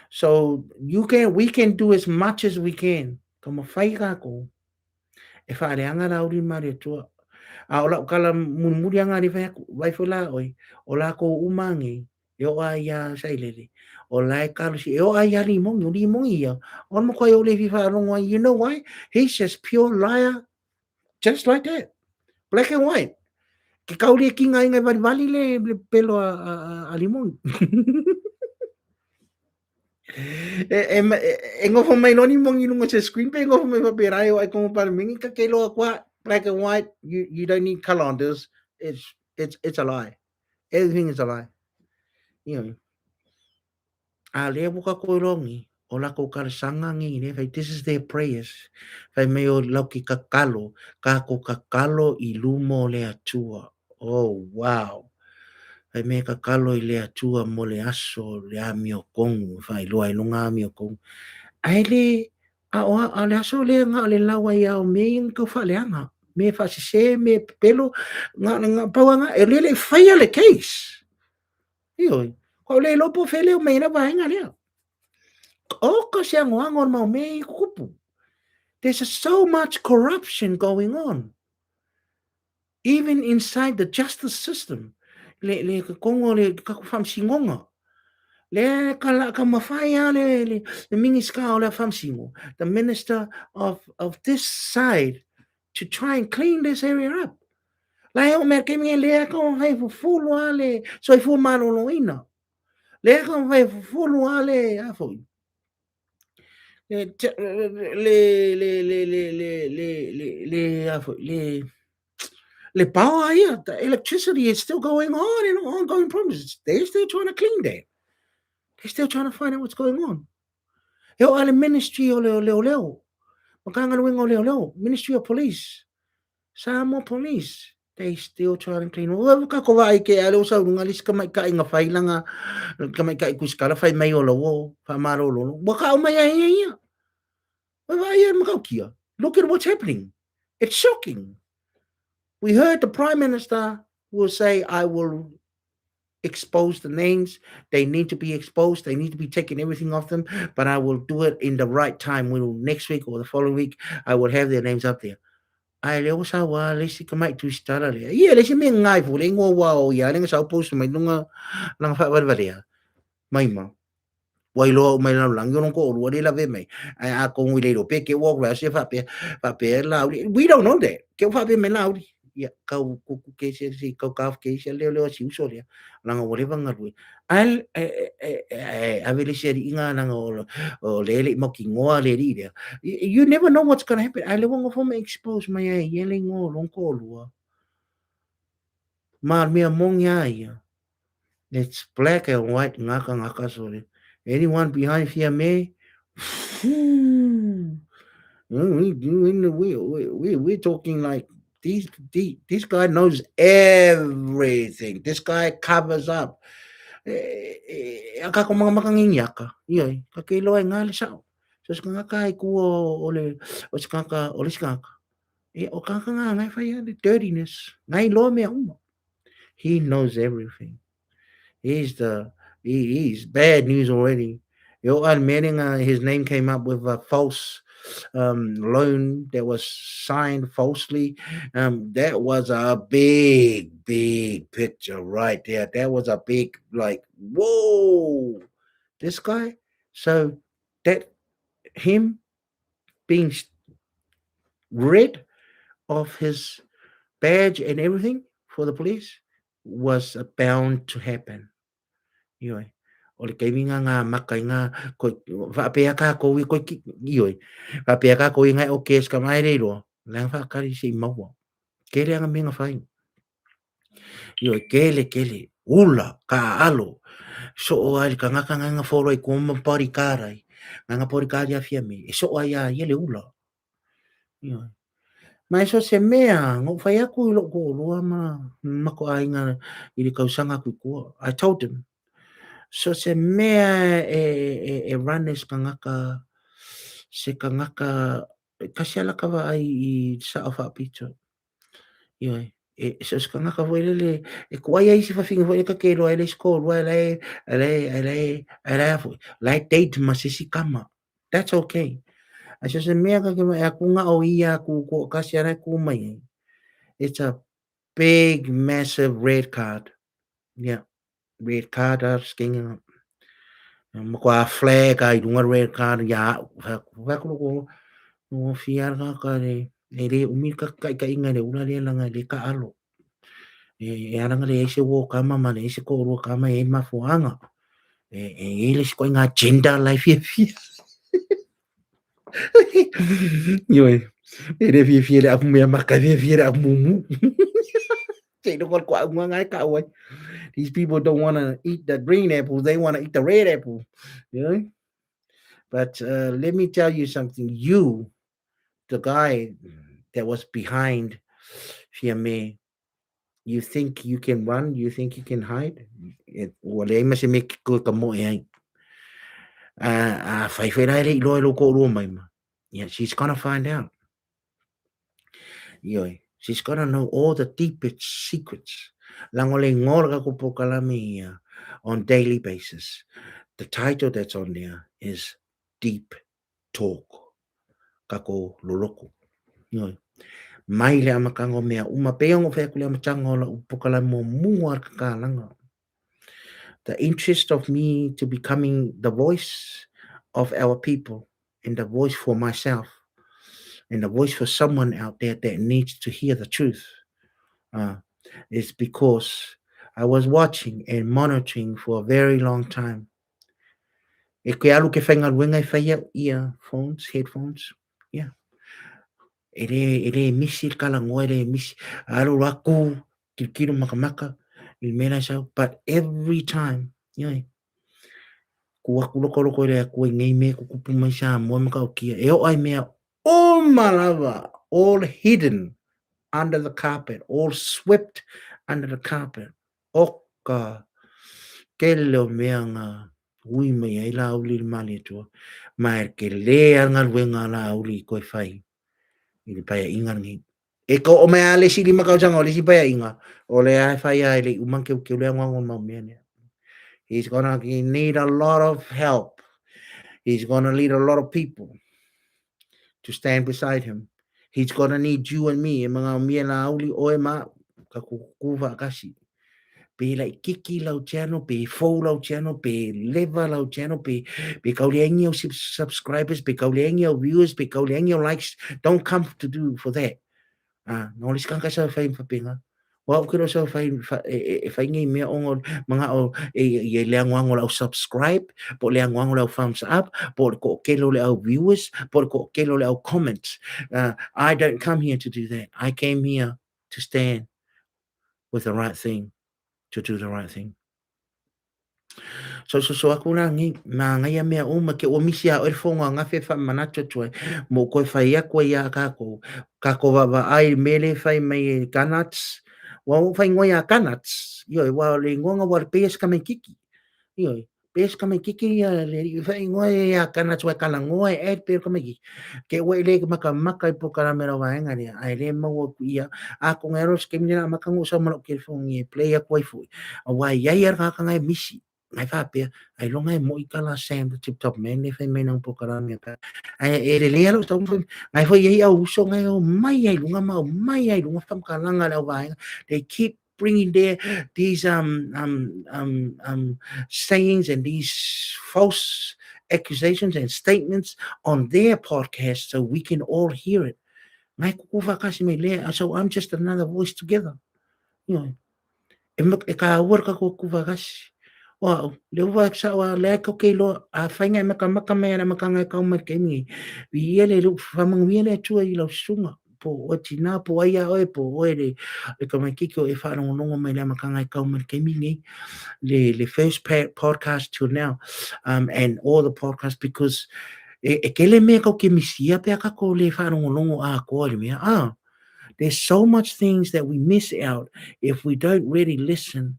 so we can do as much as we can como fai ka ko e fa reanga la uli mali toa a ola kala muri anga ri vai fola oi ola ko umangi yo aya sailele ola e kalu si yo aya limong ia on mo ko yo le fifa rongo you know why he's just pure liar just like that black and white ke kauli ki ngai vali le pelo a limong E ngofo mai loni mong ilunga sa screen pa ngofo mai papirai o ai kung parmingi ka kelo akwa black and white. You don't need color on this. It's a lie. Everything is a lie. You know. A le buka ko rongi o la ko karsanga ngi ne fai this is their prayers. Fai me o lauki kakalo ka ko kakalo I lumo le atua. Oh wow. Fai me kakalo I le atua mo le aso le a mio kongu fai loa I lunga mio kongu. Ai le a le aso le nga le lawa ia o me ing ko fa le anga. Me fa se me pelo nga pawanga e le fai le case. Io. Ko le lopo fele o me na va nga le. O kasi ang wangon mau me kupu. There's so much corruption going on. Even inside the justice system. Le kongo le kakufam singonga. Le kala kamafaya le mingis ka le fam singo. The minister of this side to try and clean this area up. La o me ke me le ko hai fu fulu ale so I fu mano no ina. Le ko hai fu fulu ale afo. Le power here, the electricity is still going on and ongoing problems. They're still trying to clean that. They're still trying to find out what's going on. Yo, ale ministry o leo. Makanga wing o leo. Ministry of Police. Samo Police. They still trying to clean. Well, ka ko vai ke ale usa ngalis ka mai ka inga fai langa ka mai ka ikuskala fai mai o lo fa maro lo. Baka o mai ai. Look at what's happening. It's shocking. We heard the Prime Minister will say, I will expose the names. They need to be exposed. They need to be taking everything off them, but I will do it in the right time. Next week or the following week, I will have their names up there. Ai leo sa wa le si kamai tu stara le. Ia le si me ngai fu le ngo wa o ia le sa post mai nunga lang fa wa ya. Mai ma. Wai lo mai la lang yo ko lo le la ve mai. Ai a ko ngui le ro pe ke wo wa se fa pe la. We don't know that. Ke fa pe me la. Ya kau kuku ke se si kau kaf ke se leo si uso le. Langa wo le vanga lu. Al a ve le se inga langa o le mo ki ngoa le ri le. You never know what's going to happen. Ai le wonga fo me expose mai ai ye le ngo long ko lu. Mar me mong ya ia. It's black and white ngaka sorry. Anyone behind here me? We're talking like this guy knows everything. This guy covers up. Ako mga makanginyaka. Iyoy, kakilo ay ngali sao. So ska kai ku ole o ska ole ska. O kaka nga ngai fa the dirtiness. Ngai lo me umo. He knows everything. He's bad news already. Yo, admitting his name came up with a false loan that was signed falsely. That was a big picture right there. That was a big like whoa, this guy. So that him being rid of his badge and everything for the police was bound to happen. Yoi. O le kaiminga ngā makai ngā ko whapea ka ko i ko ki ioi. Whapea ka ko i ngai o kes ka mai reiro. Lang whakari si maua. Kele anga minga whai. Ioi, kele. Ula, ka alo. So o ai ka ngaka nganga whoro i kuma pari kārai. Nganga pari kāri a fia me. E so ai a iele ula. Ioi. Mai so se mea, ngō whai aku i loko roa ma mako ai ngā i le kausanga kui kua. I told him. So se mea runners kangaka se kangaka kasi ala kawa ai I sa ofa pito. Yoi. So se kangaka voilele e kuai ai se fafinga voile ka kero ai le score wa ai fo. Like date masisi kama. That's okay. Aso se mea ka kema aku nga o ia ku ko kasi ara ku mai. It's a big massive red card. Yeah. Red card asking Makwa flag ai dunga red card ya ko no fiar ka re re umi ka inga le una le langa le ka alo e aranga le se wo kama ma le se ko ro kama e ma fuanga Ele si koe ngā gender lai fia. Yoi. Ele fia le apu mea maka fia le apu mumu. Say no kwa ngai ka wai. These people don't want to eat the green apple, they want to eat the red apple. You know? But let me tell you something. You, the guy that was behind Fiame, you think you can run? You think you can hide? Well, they must make good kamo ai. Fai fai rai le lo ko ro mai ma. Yeah, she's gonna find out. Yoi. She's gonna know all the deepest secrets. Langole ngorga ko pokalami on daily basis. The title that's on there is Deep Talk. Kako loloko. Yoi. Mai le amakango mea uma peongo fe kule amatango la upokala mo mua kakalanga. The interest of me to becoming the voice of our people and the voice for myself and the voice for someone out there that needs to hear the truth is because I was watching and monitoring for a very long time. E ke alu ke whainga ruenga I whaia earphones, headphones. Yeah. Ere misi kala ngoe ere misi. Alu raku, kiro makamaka, il mena sao. But every time, yeah, ku aku loko loko ere aku ngei me ku kupu mai sa mo maka o kia. E o ai mea all malava, all hidden under the carpet, all swept under the carpet. Oka, kelo mea ngā ui mai ai la uli mali tua. Mai ke lea ngal wenga la uli koe whai. Ili paya inga ngi. E ko o mea le sili makau sanga o le si paya inga. O le ai whai ai le umanke u ke lea ngangon mau mea nea. He's gonna need a lot of help. He's gonna need a lot of people to stand beside him. He's gonna need you and me. E mga mea la uli oe ma. Ka kukuwa kasi. Pe lai kiki lau channel, pe fou lau channel, pe leva lau channel, pe kauliangi o subscribers, pe kauliangi o viewers, pe kauliangi o likes. Don't come to do for that. No lis kang sa fai papinga. Wa kiro sa fai ngi me ongo mga o e leangwang o subscribe, po leangwang o thumbs up, po ko kelo le viewers, po ko kelo le comments. I don't come here to do that. I came here to stand with the right thing, to do the right thing. So aku na ngi ma ngai mea o ma ke o misia o fonga nga fe fa manacho tue mo ko fa ia ko ia ka ko va ai mele fa mai kanats wa fa ngoi a kanats yo wa le ngonga wa pes ka me kiki yo pes ka me kiki ya le fa ngoi a kanats wa kala ngoi e pe ka me kiki ke we le maka po kala me wa nga ni ai le mo ia a ko ngero ske mi na maka ngo sa mo ke fongi play a ko fu wa ia ia ka ngai misi ngai fa pe ai longa mo i kala sam the tip top man le fa me nang po kala me pa ai e le le lo tong ngai fo ye au so ngai o mai ai lunga ma mai ai lunga fam kala nga la wa they keep bringing these sayings and these false accusations and statements on their podcast so we can all hear it. So I'm just another voice together. You know, e ka worka ko kuvagasi. Wow, le wa sa wa le ko ke lo a fainga maka me na maka ngai ka ma ke mi. Vi ele lu famang vi ele tu i lo sunga po o tina po ai a po o ele e ka mai kiko e fa no no me le maka ngai ka ma ke mi ngai le first podcast to now and all the podcasts because e ke le me ko ke mi sia pe ka ko le fa no no a ko le me there's so much things that we miss out if we don't really listen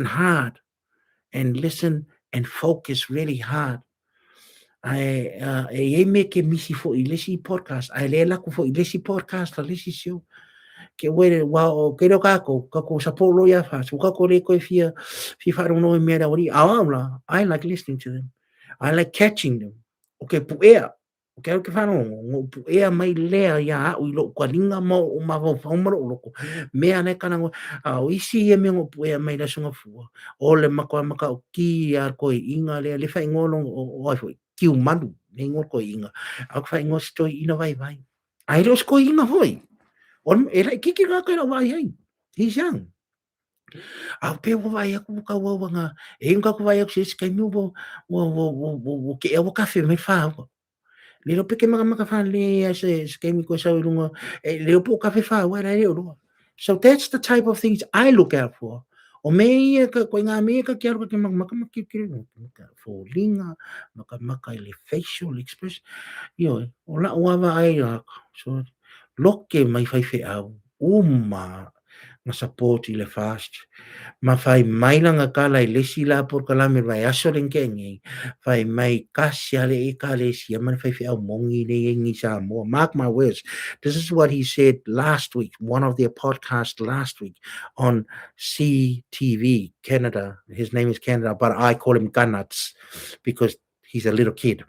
hard and listen and focus really hard. E me ke misi fo I lesi podcast. Ai le la ko fo I lesi podcast, la lesi show. Ke were wa o ke ro kako sapolo ya fa. Su kako le ko fi fa no me ra ori. I like listening to them. I like catching them. Okay, puea. Okay, ke fa no puea mai lea ya u lo kwa linga mo o ma fo fa mo lo ko. Me ane kana o isi e me ngo puea mai la sunga fu. O le maka o ki a ko inga le fa ngolo o ai fo ki u manu le ngo ko inga. A fa ngo sto ina vai. Ai ro ko inga hoi. On era kiki ga ka vai ai. He's young. Au pe wo vai aku ka wo nga e nga ku vai aku se kai mu wo ke e wo ka fe me fa le lo pe ke maka fa le se kai mi ko sa lunga e le po ka fe fa wa ra e lo. So that's the type of things I look out for. O me ia ka ko nga me ka ke ro ke maka ke for linga maka le facial expression yo o la wa va ai so lo ke mai fai fe au uma na support i le fast ma fai mai langa kala i lesi la por kala me vai aso len kengi fai mai kasi ale e kale si man fai fai au mongi le ngi sa mo mark my words this is what he said last week one of their podcasts last week on CTV Canada his name is Canada but I call him Gunuts because he's a little kid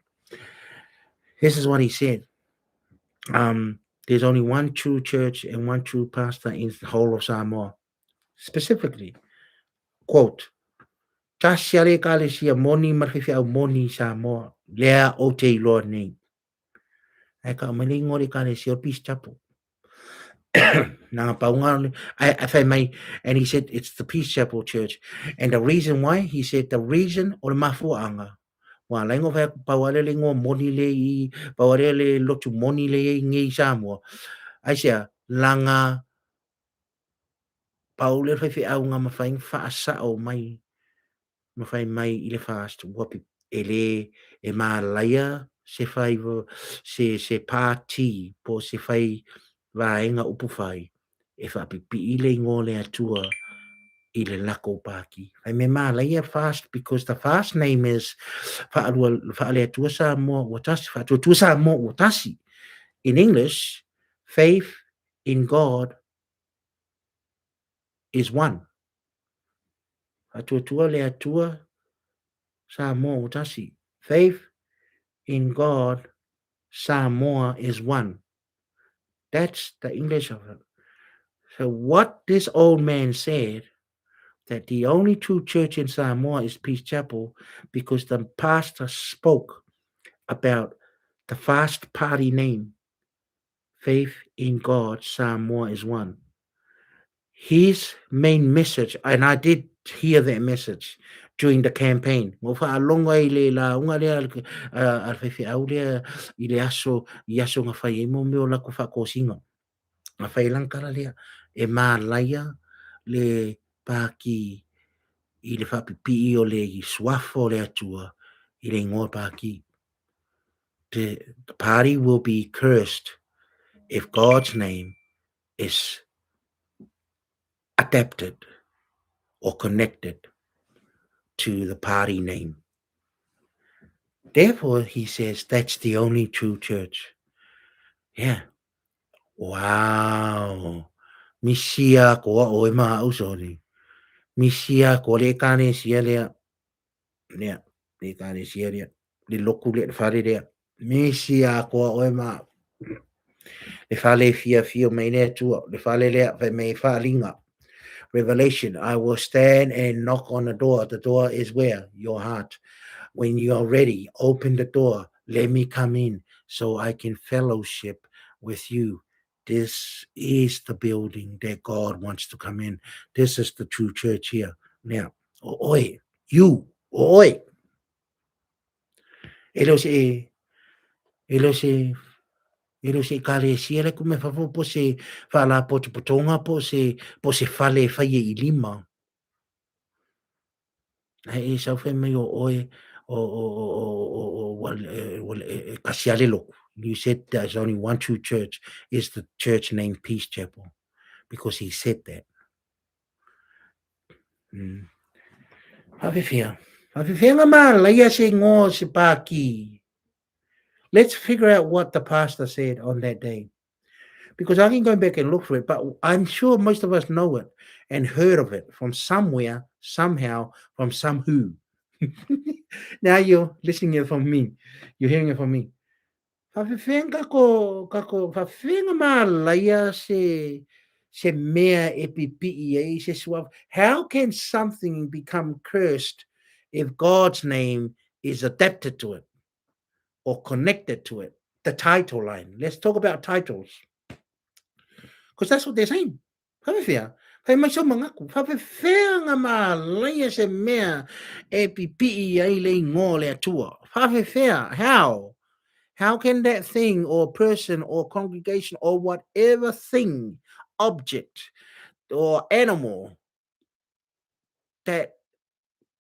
this is what he said there's only one true church and one true pastor in the whole of Samoa specifically quote Tasiare kalesia moni marwhiwhi au moni sa moa. Lea o te iloa nei. Ai ka mani ngori kalesia o Peace Chapel. Nanga paunga. I found my, and he said it's the Peace Chapel Church. And the reason why, he said the reason o le mafuanga. Wa laingo whai paware le ngō moni le I, paware le lotu moni le I ngi sa moa. Ai sea, langa paule whaiwhi au ngā mawhaing whaasa o mai ma fai mai I le fast wapi e le e malaia se fai se pāti po se fai vaenga upu fai e whapipi I le ngō le atua I le lako pāki. Fai me malaia fast because the fast name is whaale atua sa mo watasi, whaatua sa mo watasi. In English, faith in God is one. Whaatua le atua sa mo watasi. Faith in God, Samoa is one. That's the English of it. So what this old man said, that the only true church in Samoa is Peace Chapel, because the pastor spoke about the fast party name, Faith in God, Samoa is one. His main message, and I did hear that message during the campaign. Mo fa longa I le la unga le al fe au le I le aso I aso nga fai mo me o la ko fa ko singa. Nga fai lang kala le e ma laia le pa ki I le fa pipi o le I swafo le atua I le ngō pa ki. The party will be cursed if God's name is adapted or connected to the party name. Therefore, he says that's the only true church. Yeah. Wow. Misia ko o e maa usori. Misia ko le kane sia lea. Lea. Le kane sia lea. Le loku le whare lea. Misia ko o e maa. Le whale fia fia mai lea tua. Le whale lea me whalinga. Revelation, I will stand and knock on the door. The door is where? Your heart. When you are ready, open the door. Let me come in so I can fellowship with you. This is the building that God wants to come in. This is the true church here. Now, oi, you, oi. Elo se, elo se, elo se kare siere kume fafo po se fala potonga po se fale faye I lima. E sau fe mai o oe kasialelo. You said there's only one true church. Is the church named Peace Chapel, because he said that. Hawhiwhia. Hawhiwhia ma laia se ngō se pāki. Let's figure out what the pastor said on that day. Because I can go back and look for it, but I'm sure most of us know it and heard of it from somewhere, somehow, from some who. Now you're listening it from me. You're hearing it from me. Whawhiwhenga whawhiwhenga mā laia se mea e pipi e se suav. How can something become cursed if God's name is adapted to it or connected to it? The title line. Let's talk about titles. Because that's what they're saying. Whawhiwhia. Hei mai sa mangaku, whawhewhea ngā mālaia se mea e pipi ai le ngō le atua. Whawhewhea, how? How can that thing or person or congregation or whatever thing, object or animal that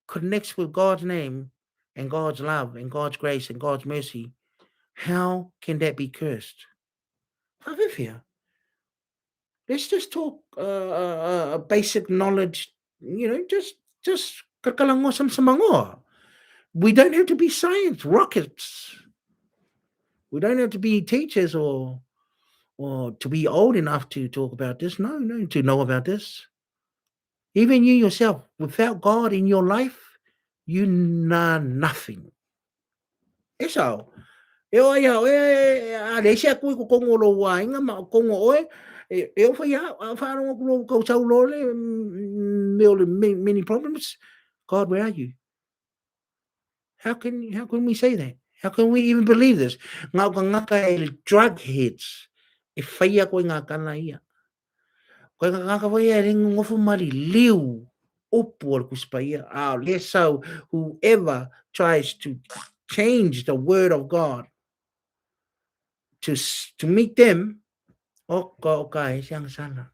connects with God's name and God's love and God's grace and God's mercy, how can that be cursed? Whawhewhea. Let's just talk basic knowledge, just kakalango sam samangoa. We don't have to be science rockets. We don't have to be teachers or to be old enough to talk about this. No, to know about this. Even you yourself, without God in your life, you know nothing. It's all. E o ia a le sia ku ko ngolo wa inga ma ko ngo e o fa ya fa no ko chau lo le many problems. God, where are you? How can we say that? How can we even believe this? Ngā ka ngaka e drug heads e whaia koe ngā kana ia. Koe ngaka wai e ringu ngofu mari liu upu al kuspaia. Less so whoever tries to change the word of God to meet them, okay, siyang sana.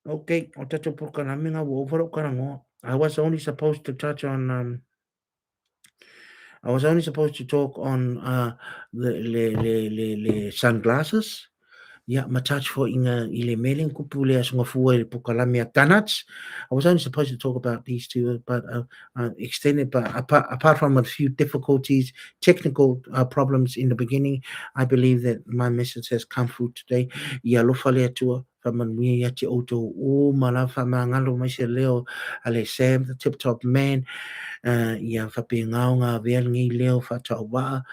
Okay, o tato po ka namin nga wo karango. I was only supposed to touch on I was only supposed to talk on the sunglasses. Yeah, matach for inga ile mailing kupule asunga fuwe pukalamia ganats. I was only supposed to talk about these two, but extended. But apart from a few difficulties, technical problems in the beginning, I believe that my message has come through today. Ya lofale atua famanui yati oto o malafa mangalo maise leo ale Sam, the tip top man. Ia whapengao ngā vea ngi leo whatau waa.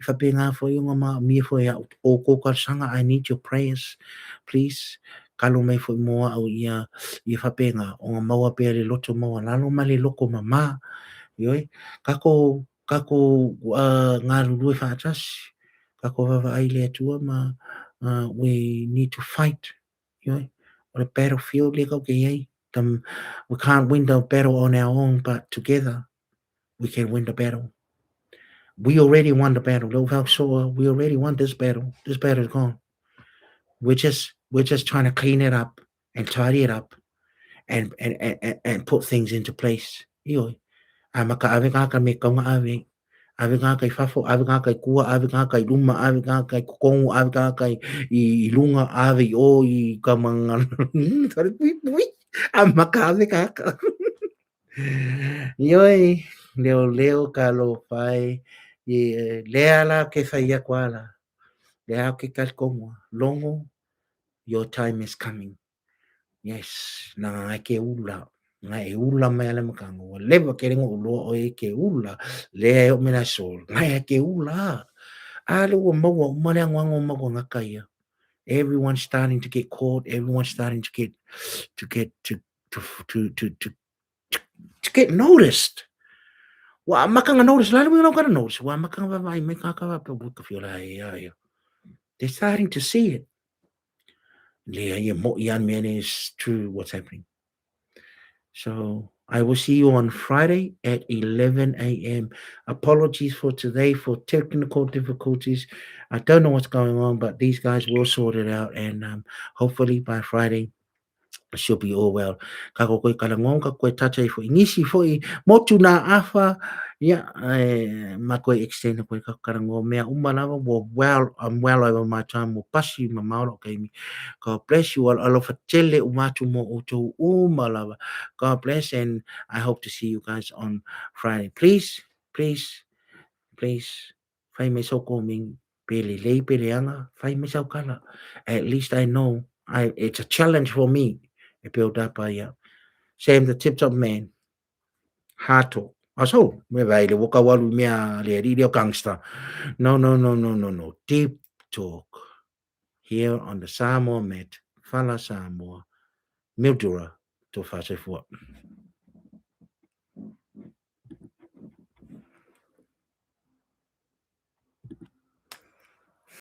Whapengao fo i ngā mi fo ia o kōkar I need your prayers, please. Kalo mai fo i moa au ia whapenga o ngā maua pēr le loto maua lalo ma le loko mama. Ioi, kako ngā rurui whaatasi. Kako wawa ai le atua ma we need to fight. Ioi, o le battlefield le kau ke iei. We can't win the battle on our own, but together we can win the battle. We already won the battle. We already won this battle. This battle is gone. We're just trying to clean it up and tidy it up and put things into place. Ioi. Maka ave ngā ka me kaunga ave. Ave ngā kai whafo, ave ngā kai kua, ave ngā kai luma, ave ngā kai kukongu, ave ngā kai I lunga, ave I o I kamanga. Tare pui pui. Maka ave ngā Ioi, leo ka lo pai lea la ke whaia kuala. Lea ke kalkonga. Longo, your time is coming. Yes, na ngai ke ula. Ngai ula mai ala makango. Lewa ke ringo uloa o ke ula. Lea o mena sol. Ngai ke ula. Alu o maua umare angwango maua ngakaia. Everyone's starting to get caught. Everyone's starting to get noticed. Wa makanga notice la we don't gotta notice. Wa makanga vai me kaka pa buka fiola ya. They're starting to see it. Young man is true what's happening. So I will see you on Friday at 11 a.m. Apologies for today for technical difficulties. I don't know what's going on, but these guys will sort it out, and hopefully by Friday she'll be all well. Kako koe kalangon ka koe tatai fo inisi fo I motu na afa ma koe extend koe ka kalangon mea umalawa I'm well over my time mo pasi ma mauro kei mi. God bless you all. Alofa tele umatu mo utu umalawa. God bless, and I hope to see you guys on Friday. Please, fai me soko ming pele lei pele anga, fai me sau kala. At least I know it's a challenge for me. Build up by Sam the tip top man. Hato. Also, me vai le woka walu mea le rio gangster. No. Deep talk here on the Samoa Met. Fala Samoa. Mildura to Fasefua.